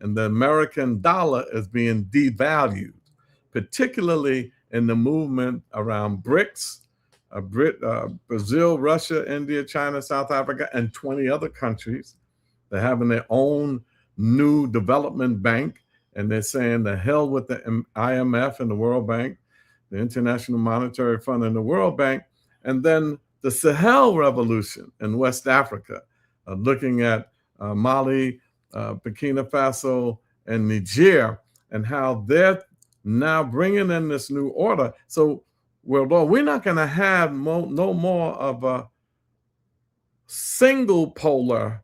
and the American dollar is being devalued, particularly in the movement around BRICS, Brazil, Russia, India, China, South Africa, and 20 other countries. They're having their own new development bank, and they're saying the hell with the IMF and the World Bank, the International Monetary Fund and the World Bank, and then the Sahel revolution in West Africa, looking at Mali, Burkina Faso, and Niger, and how they're now bringing in this new order. So, we're not going to have no more of a single polar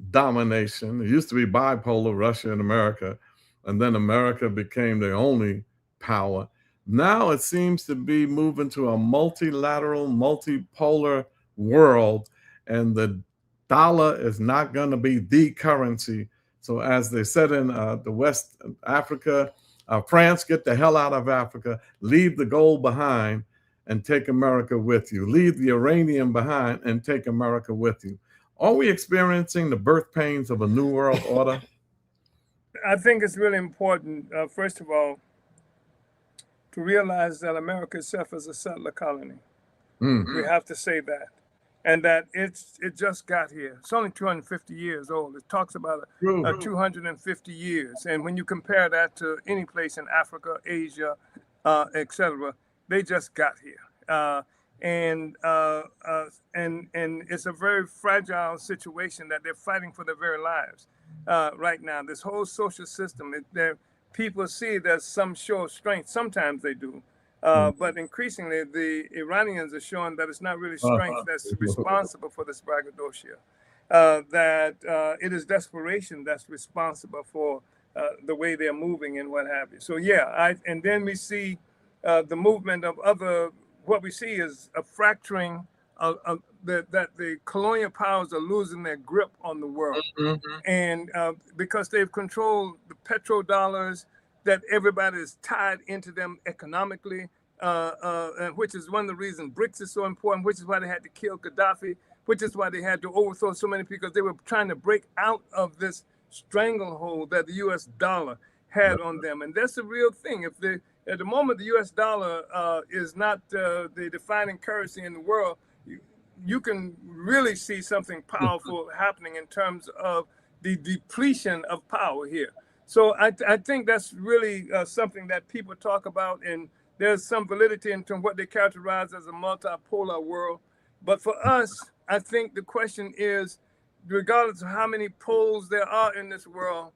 domination. It used to be bipolar, Russia and America, and then America became the only power. Now it seems to be moving to a multilateral, multipolar world, and the dollar is not going to be the currency. So as they said in the West Africa, France, get the hell out of Africa, leave the gold behind and take America with you. Leave the uranium behind and take America with you. Are we experiencing the birth pains of a new world order? I think it's really important, first of all, to realize that America itself is a settler colony. Mm-hmm. We have to say that. And that it just got here. It's only 250 years old. It talks about 250 years. And when you compare that to any place in Africa, Asia, etc., they just got here. And it's a very fragile situation that they're fighting for their very lives right now. This whole social system, people see there's some show of strength. Sometimes they do. But increasingly, the Iranians are showing that it's not really strength that's responsible for this braggadocio, that it is desperation that's responsible for the way they're moving and what have you. So, and then we see the movement of what we see is a fracturing that the colonial powers are losing their grip on the world. Mm-hmm. And because they've controlled the petrodollars, that everybody is tied into them economically, which is one of the reasons BRICS is so important, which is why they had to kill Gaddafi, which is why they had to overthrow so many people, because they were trying to break out of this stranglehold that the U.S. dollar had on them. And that's the real thing. At the moment the U.S. dollar is not the defining currency in the world, you can really see something powerful happening in terms of the depletion of power here. So I think that's really something that people talk about, and there's some validity in terms of what they characterize as a multipolar world. But for us, I think the question is, regardless of how many poles there are in this world,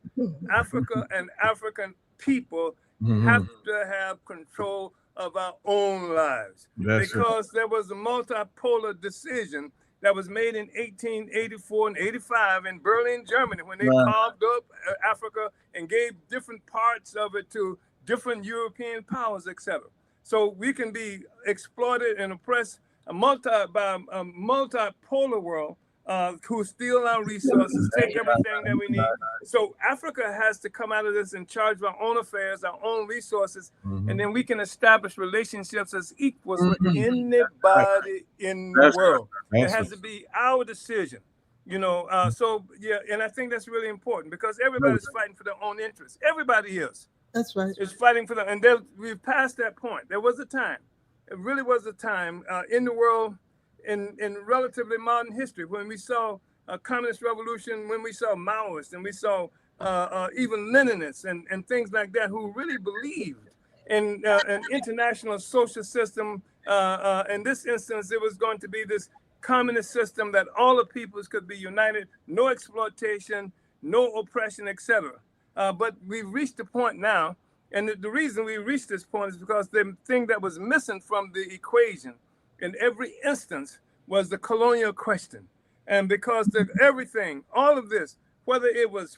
Africa and African people have to have control of our own lives. That's because there was a multipolar decision that was made in 1884 and 85 in Berlin, Germany, when they carved up Africa and gave different parts of it to different European powers, etc. So we can be exploited and oppressed by a multipolar world who steal our resources, take everything that we need. So Africa has to come out of this in charge of our own affairs, our own resources, and then we can establish relationships as equals with anybody in the world. It has to be our decision, you know. So yeah, and I think that's really important because everybody's fighting for their own interests. Everybody is. That's right. Is fighting for them, and we've passed that point. There was a time, it really was a time in the world, in relatively modern history, when we saw a communist revolution, when we saw Maoists, and we saw even Leninists and things like that, who really believed in an international social system. In this instance, it was going to be this communist system that all the peoples could be united, no exploitation, no oppression, etc. But we've reached a point now, and the reason we reached this point is because the thing that was missing from the equation in every instance was the colonial question. And because everything, all of this, whether it was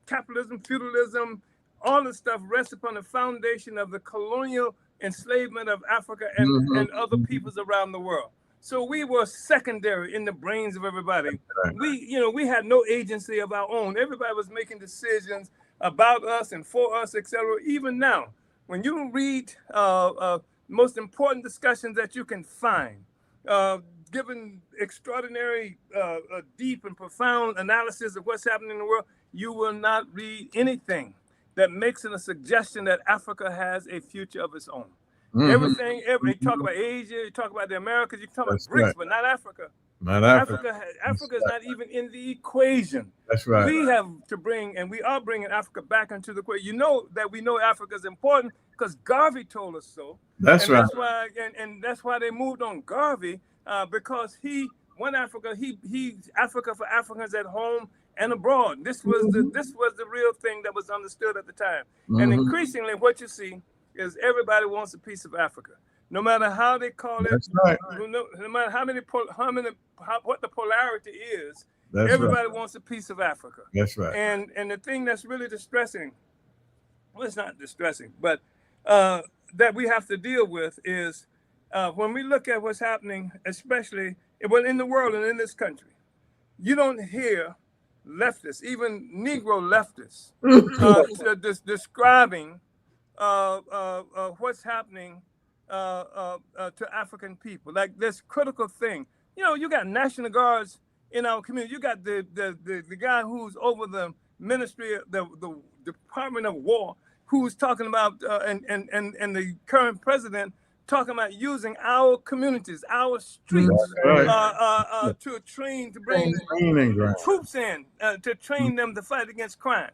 capitalism, feudalism, all this stuff rests upon the foundation of the colonial enslavement of Africa and other peoples around the world. So we were secondary in the brains of everybody. We had no agency of our own. Everybody was making decisions about us and for us, etc. Even now, when you read most important discussions that you can find, given extraordinary, deep and profound analysis of what's happening in the world, you will not read anything that makes it a suggestion that Africa has a future of its own. Everything, you talk about Asia, you talk about the Americas, you talk about BRICS, but not Africa. Not Africa. Africa is not even in the equation. That's right. We have to bring, and we are bringing Africa back into the equation. You know that we know Africa is important because Garvey told us so. That's right. That's why, and that's why they moved on Garvey, because he Africa for Africans at home and abroad. This was the real thing that was understood at the time. And increasingly, what you see is everybody wants a piece of Africa, no matter how they call it. That's right. No matter what the polarity is. That's everybody right. wants a piece of Africa. That's right. And the thing that's really distressing, well, it's not distressing, but that we have to deal with is when we look at what's happening, especially in the world and in this country, you don't hear leftists, even Negro leftists, describing what's happening to African people. Like this critical thing. You know, you got National Guards in our community. You got the guy who's over the ministry, the Department of War, who's talking about and the current president talking about using our communities, our streets, to train, to bring troops in, to train them to fight against crime.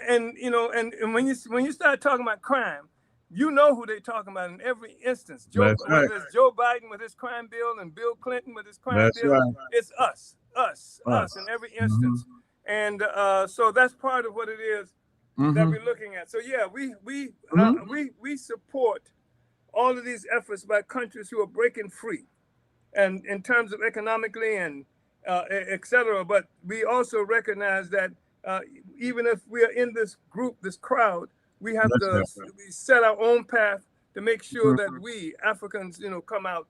And you know, and when you start talking about crime, you know who they're talking about in every instance. Whether it's Joe Biden with his crime bill and Bill Clinton with his crime bill, right. It's us in every instance. And so that's part of what it is that we're looking at. So yeah, we support all of these efforts by countries who are breaking free, and in terms of economically and etc. But we also recognize that even if we are in this group, this crowd, we have to set our own path to make sure that we Africans, come out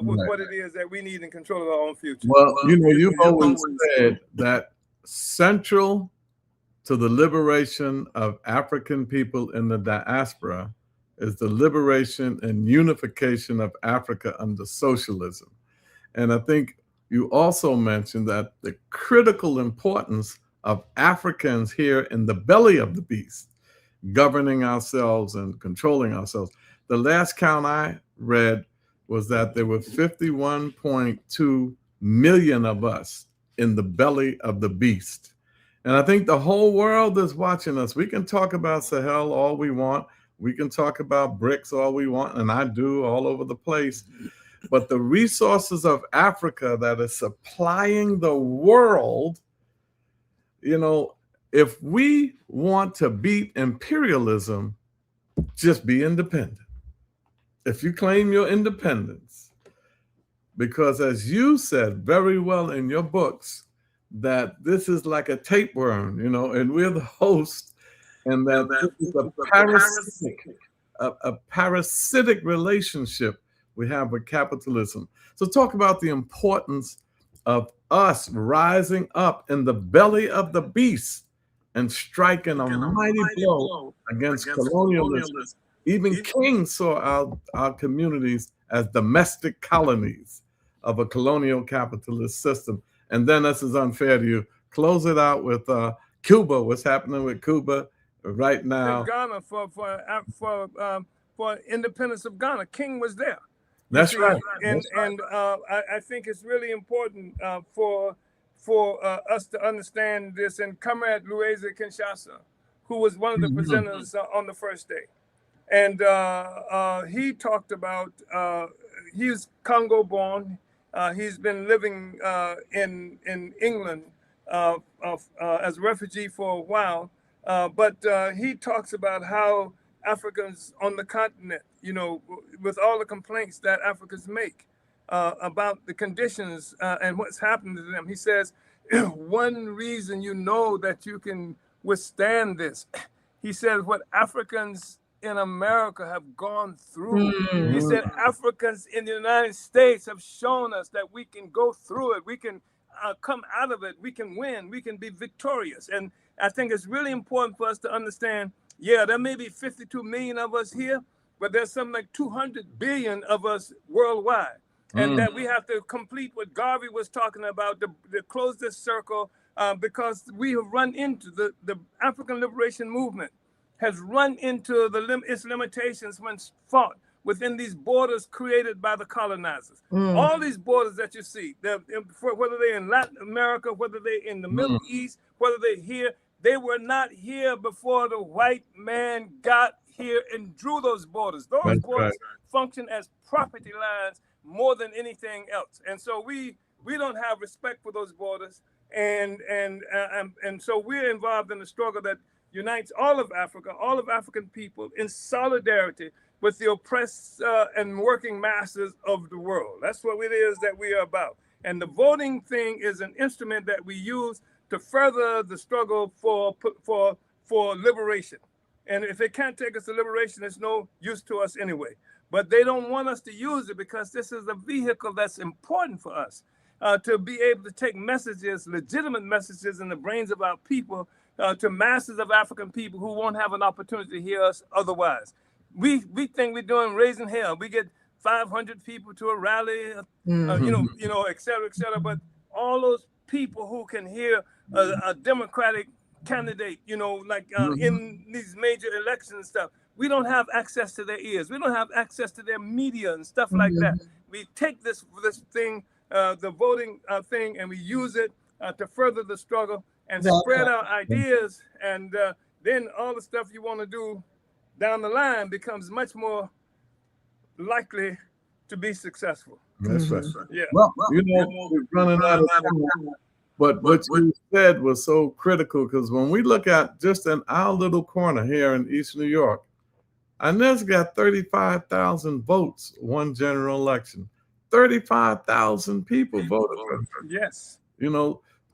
with what it is that we need in control of our own future. Well, you've always said that central to the liberation of African people in the diaspora is the liberation and unification of Africa under socialism. And I think you also mentioned that the critical importance of Africans here in the belly of the beast, governing ourselves and controlling ourselves. The last count I read was that there were 51.2 million of us in the belly of the beast. And I think the whole world is watching us. We can talk about Sahel all we want. We can talk about BRICS all we want, and I do all over the place. But the resources of Africa that is supplying the world, if we want to beat imperialism, just be independent. If you claim your independence, because as you said very well in your books, that this is like a tapeworm, and we're the host, and that this is a parasitic relationship we have with capitalism. So talk about the importance of us rising up in the belly of the beast and striking a mighty blow against colonialism. Even King saw our communities as domestic colonies of a colonial capitalist system. And then, this is unfair to you, close it out with Cuba. What's happening with Cuba right now? Ghana for independence of Ghana. King was there. That's right. And I think it's really important for us to understand this. And Comrade Louise Kinshasa, who was one of the presenters on the first day, and he talked about he's Congo born. He's been living in England as a refugee for a while, but he talks about how Africans on the continent, with all the complaints that Africans make about the conditions and what's happened to them. He says, one reason that you can withstand this, he says, what Africans in America have gone through. He said, Africans in the United States have shown us that we can go through it. We can come out of it. We can win. We can be victorious. And I think it's really important for us to understand, there may be 52 million of us here, but there's something like 200 billion of us worldwide. And that we have to complete what Garvey was talking about, to close this circle, because we have run into the African liberation movement has run into its limitations when fought within these borders created by the colonizers. All these borders that you see, whether they're in Latin America, whether they're in the Middle East, whether they're here, they were not here before the white man got here and drew those borders. Those borders function as property lines more than anything else. And so we don't have respect for those borders. And so we're involved in a struggle that unites all of Africa, all of African people in solidarity with the oppressed and working masses of the world. That's what it is that we are about. And the voting thing is an instrument that we use to further the struggle for liberation. And if it can't take us to liberation, it's no use to us anyway. But they don't want us to use it because this is a vehicle that's important for us to be able to take messages, legitimate messages in the brains of our people to masses of African people who won't have an opportunity to hear us otherwise. We think we're doing raising hell. We get 500 people to a rally, et cetera, but all those people who can hear a Democratic candidate, in these major elections and stuff, we don't have access to their ears. We don't have access to their media and stuff like that. We take this thing, the voting thing, and we use it to further the struggle and spread our ideas. And then all the stuff you want to do down the line becomes much more likely to be successful. That's right. Yeah. Well, we're running out of time. But what you said was so critical, because when we look at just in our little corner here in East New York, Inez got 35,000 votes one general election. 35,000 people voted for her. Yes.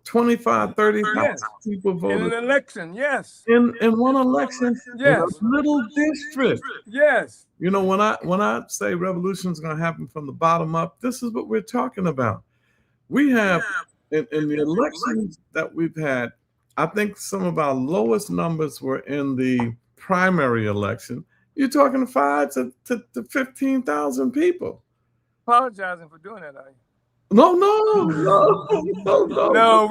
25, 30,000 people voted. In an election, yes. In one election, yes. In a little district. Yes. When I say revolution is going to happen from the bottom up, this is what we're talking about. We have, in the elections that we've had, I think some of our lowest numbers were in the primary election. You're talking 5,000 to 15,000 people. Apologizing for doing that, are you? No,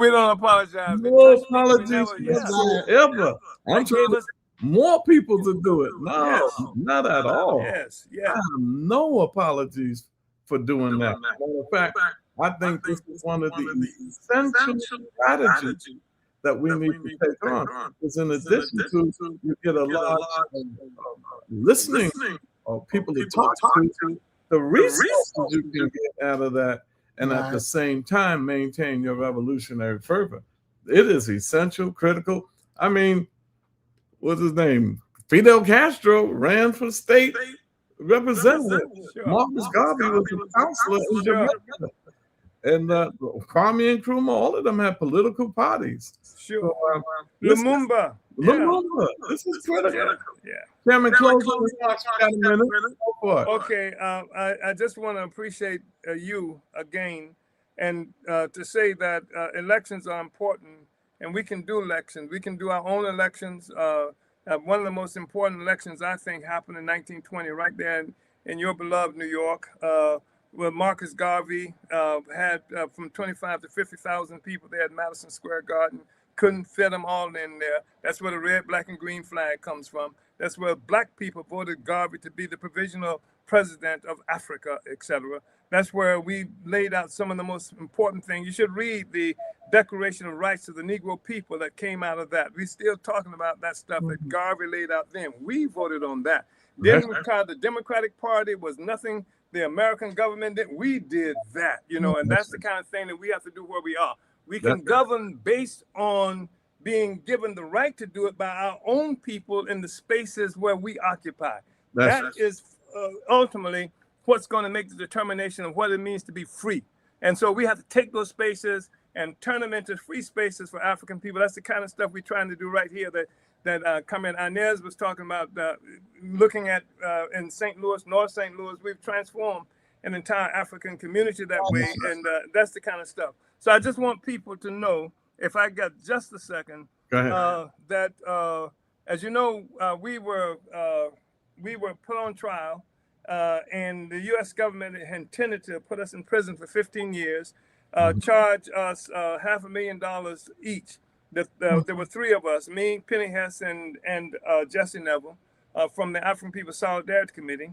we don't apologize. No apologies whatsoever. I'm trying to more people to do it. No, not at all. Yes. No apologies for doing that. Matter of fact, I think this is one of the essential strategies that we need to take on. Because in addition to, you get a lot of listening or people to talk to, the resources you can get out of that, and at the same time maintain your revolutionary fervor. It is essential, critical. I mean, what's his name? Fidel Castro ran for state Representative Sure. Marcus Garvey was a counselor in Sure. Jamaica. And Kwame Nkrumah, all of them had political parties. Sure. So, Lumumba. Lumumba, this is critical. Yeah. Chairman, close your remarks. Got a minute. Go for it. Okay. I just want to appreciate you again, and to say that elections are important, and we can do elections. We can do our own elections. One of the most important elections, I think, happened in 1920, right there in your beloved New York, where Marcus Garvey had from 25 to 50,000 people there at Madison Square Garden. Couldn't fit them all in there. That's where the red, black, and green flag comes from. That's where black people voted Garvey to be the provisional president of Africa, etc. That's where we laid out some of the most important things. You should read the Declaration of Rights of the Negro people that came out of that. We're still talking about that stuff that Garvey laid out then. We voted on that. Then we called the Democratic Party was nothing the American government did. We did that, you know, and that's the kind of thing that we have to do where we are. We can govern based on being given the right to do it by our own people in the spaces where we occupy. That is ultimately what's going to make the determination of what it means to be free. And so we have to take those spaces and turn them into free spaces for African people. That's the kind of stuff we're trying to do right here that Carmen Inez was talking about, looking at in St. Louis, North St. Louis. We've transformed an entire African community that way, and that's the kind of stuff. So I just want people to know, if I got just a second, that as you know, we were put on trial, and the U.S. government intended to put us in prison for 15 years, charge us $500,000 each. There were three of us, me, Penny Hess, and Jesse Neville from the African People's Solidarity Committee.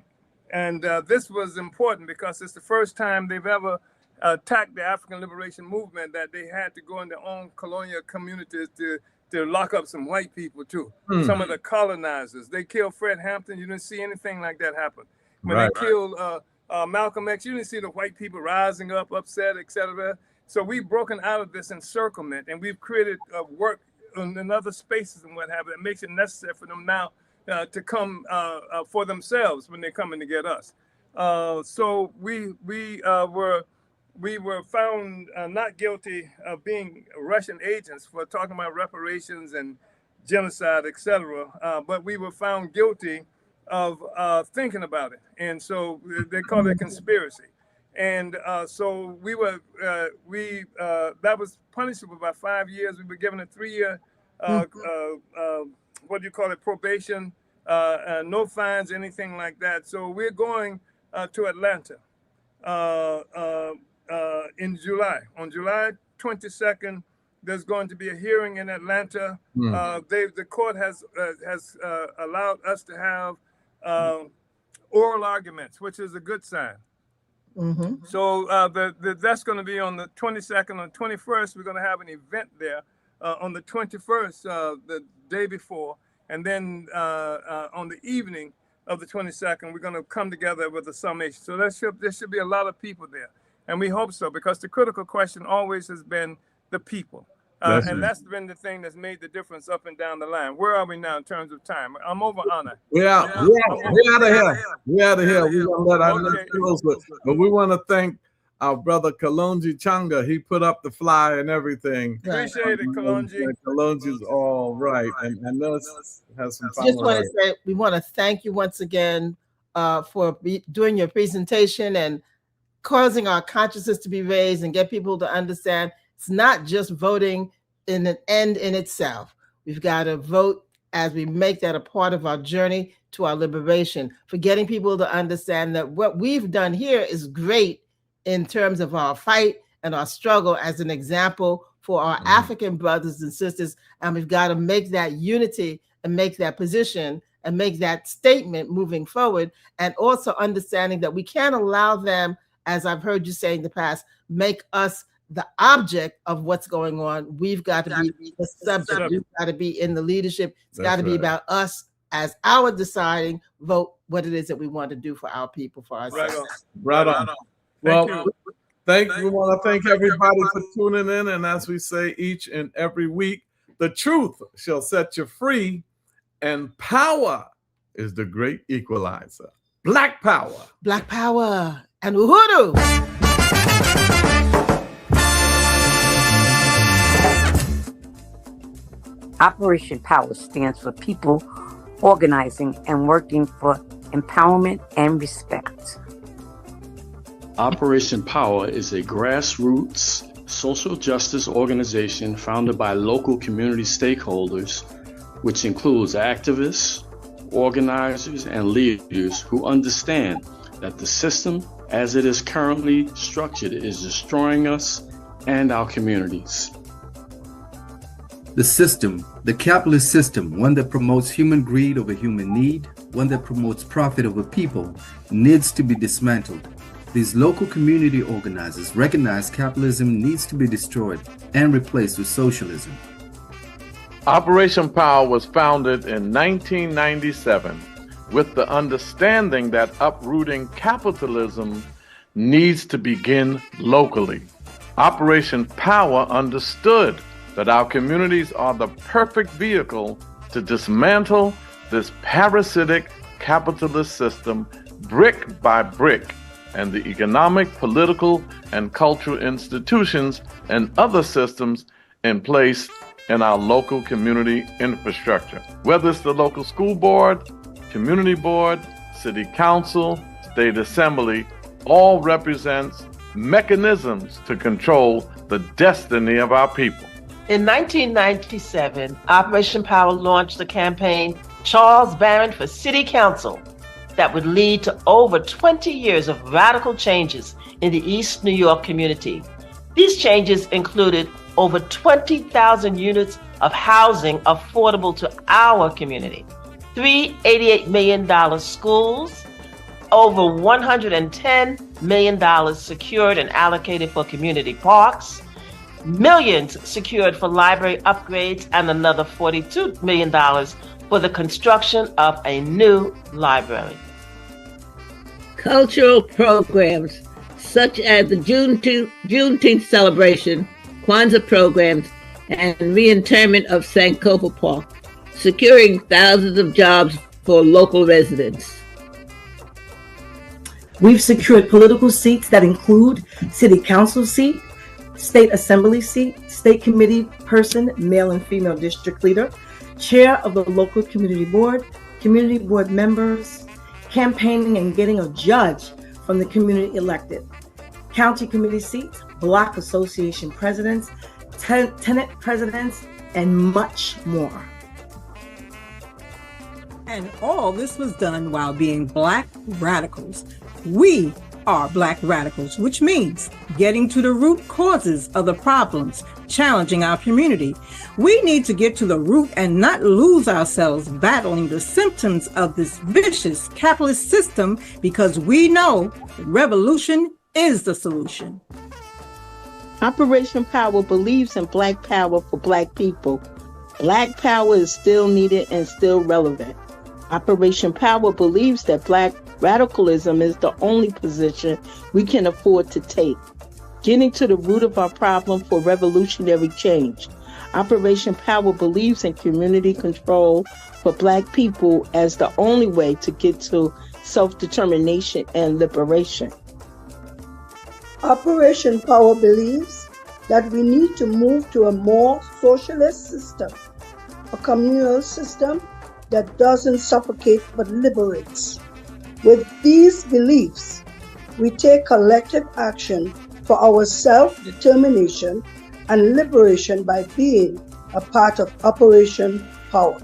And this was important because it's the first time they've ever attacked the African liberation movement, that they had to go in their own colonial communities to lock up some white people too. Some of the colonizers. They killed Fred Hampton. You didn't see anything like that happen. When they killed Malcolm X, you didn't see the white people rising up, upset, etc. So we've broken out of this encirclement, and we've created work in other spaces and what have you. It makes it necessary for them now to come for themselves when they're coming to get us. So we were found not guilty of being Russian agents for talking about reparations and genocide, etc. But we were found guilty of thinking about it, and so they call it a conspiracy. And so we were that was punishable by 5 years. We were given a 3-year what do you call it, probation, no fines, anything like that. So we're going to Atlanta in July. On July 22nd, there's going to be a hearing in Atlanta. The court has allowed us to have oral arguments, which is a good sign. So that's going to be on the 22nd. On the 21st, we're going to have an event there. On the 21st, the day before, and then on the evening of the 22nd, we're going to come together with a summation. So there should be a lot of people there, and we hope so, because the critical question always has been the people. And that's been the thing that's made the difference up and down the line. Where are we now in terms of time? I'm over, Anna. We're out of here. We're out of here. We're going to let our next close, but we want to thank our brother Kalonji Changa. He put up the flyer and everything. Appreciate it, Kalonji. Kalonji's all right. And I know it has some fun. Just want to say, we want to thank you once again for doing your presentation and causing our consciousness to be raised and get people to understand it's not just voting in an end in itself. We've got to vote as we make that a part of our journey to our liberation, for getting people to understand that what we've done here is great in terms of our fight and our struggle as an example for our African brothers and sisters. And we've got to make that unity and make that position and make that statement moving forward. And also understanding that we can't allow them, as I've heard you say in the past, make us the object of what's going on. We've got to be the subject. We've got to be in the leadership. It's got to be about us as our deciding vote what it is that we want to do for our people, for ourselves. Right on. Well, we want to thank everybody for tuning in. And as we say each and every week, the truth shall set you free, and power is the great equalizer. Black Power. Black Power. And Uhuru. Operation Power stands for people organizing and working for empowerment and respect. Operation Power is a grassroots social justice organization founded by local community stakeholders, which includes activists, organizers, and leaders who understand that the system as it is currently structured is destroying us and our communities. The system, the capitalist system, one that promotes human greed over human need, one that promotes profit over people, needs to be dismantled. These local community organizers recognize capitalism needs to be destroyed and replaced with socialism. Operation Power was founded in 1997 with the understanding that uprooting capitalism needs to begin locally. Operation Power understood that our communities are the perfect vehicle to dismantle this parasitic capitalist system brick by brick, and the economic, political, and cultural institutions and other systems in place in our local community infrastructure. Whether it's the local school board, community board, city council, state assembly, all represents mechanisms to control the destiny of our people. In 1997, Operation Power launched the campaign Charles Barron for City Council that would lead to over 20 years of radical changes in the East New York community. These changes included over 20,000 units of housing affordable to our community, 3 $88 million schools, over $110 million secured and allocated for community parks, millions secured for library upgrades, and another $42 million for the construction of a new library. Cultural programs such as the Juneteenth celebration, Kwanzaa programs, and reinterment of Sankofa Park, securing thousands of jobs for local residents. We've secured political seats that include city council seat, state assembly seat, state committee person, male and female district leader, chair of the local community board members, campaigning and getting a judge from the community elected, county committee seats, block association presidents, tenant presidents, and much more. And all this was done while being Black radicals. We are Black radicals, which means getting to the root causes of the problems challenging our community. We need to get to the root and not lose ourselves battling the symptoms of this vicious capitalist system, because we know that revolution is the solution. Operation Power believes in Black power for Black people. Black power is still needed and still relevant. Operation Power believes that Black radicalism is the only position we can afford to take, getting to the root of our problem for revolutionary change. Operation Power believes in community control for Black people as the only way to get to self-determination and liberation. Operation Power believes that we need to move to a more socialist system, a communal system that doesn't suffocate but liberates. With these beliefs, we take collective action for our self-determination and liberation by being a part of Operation Power.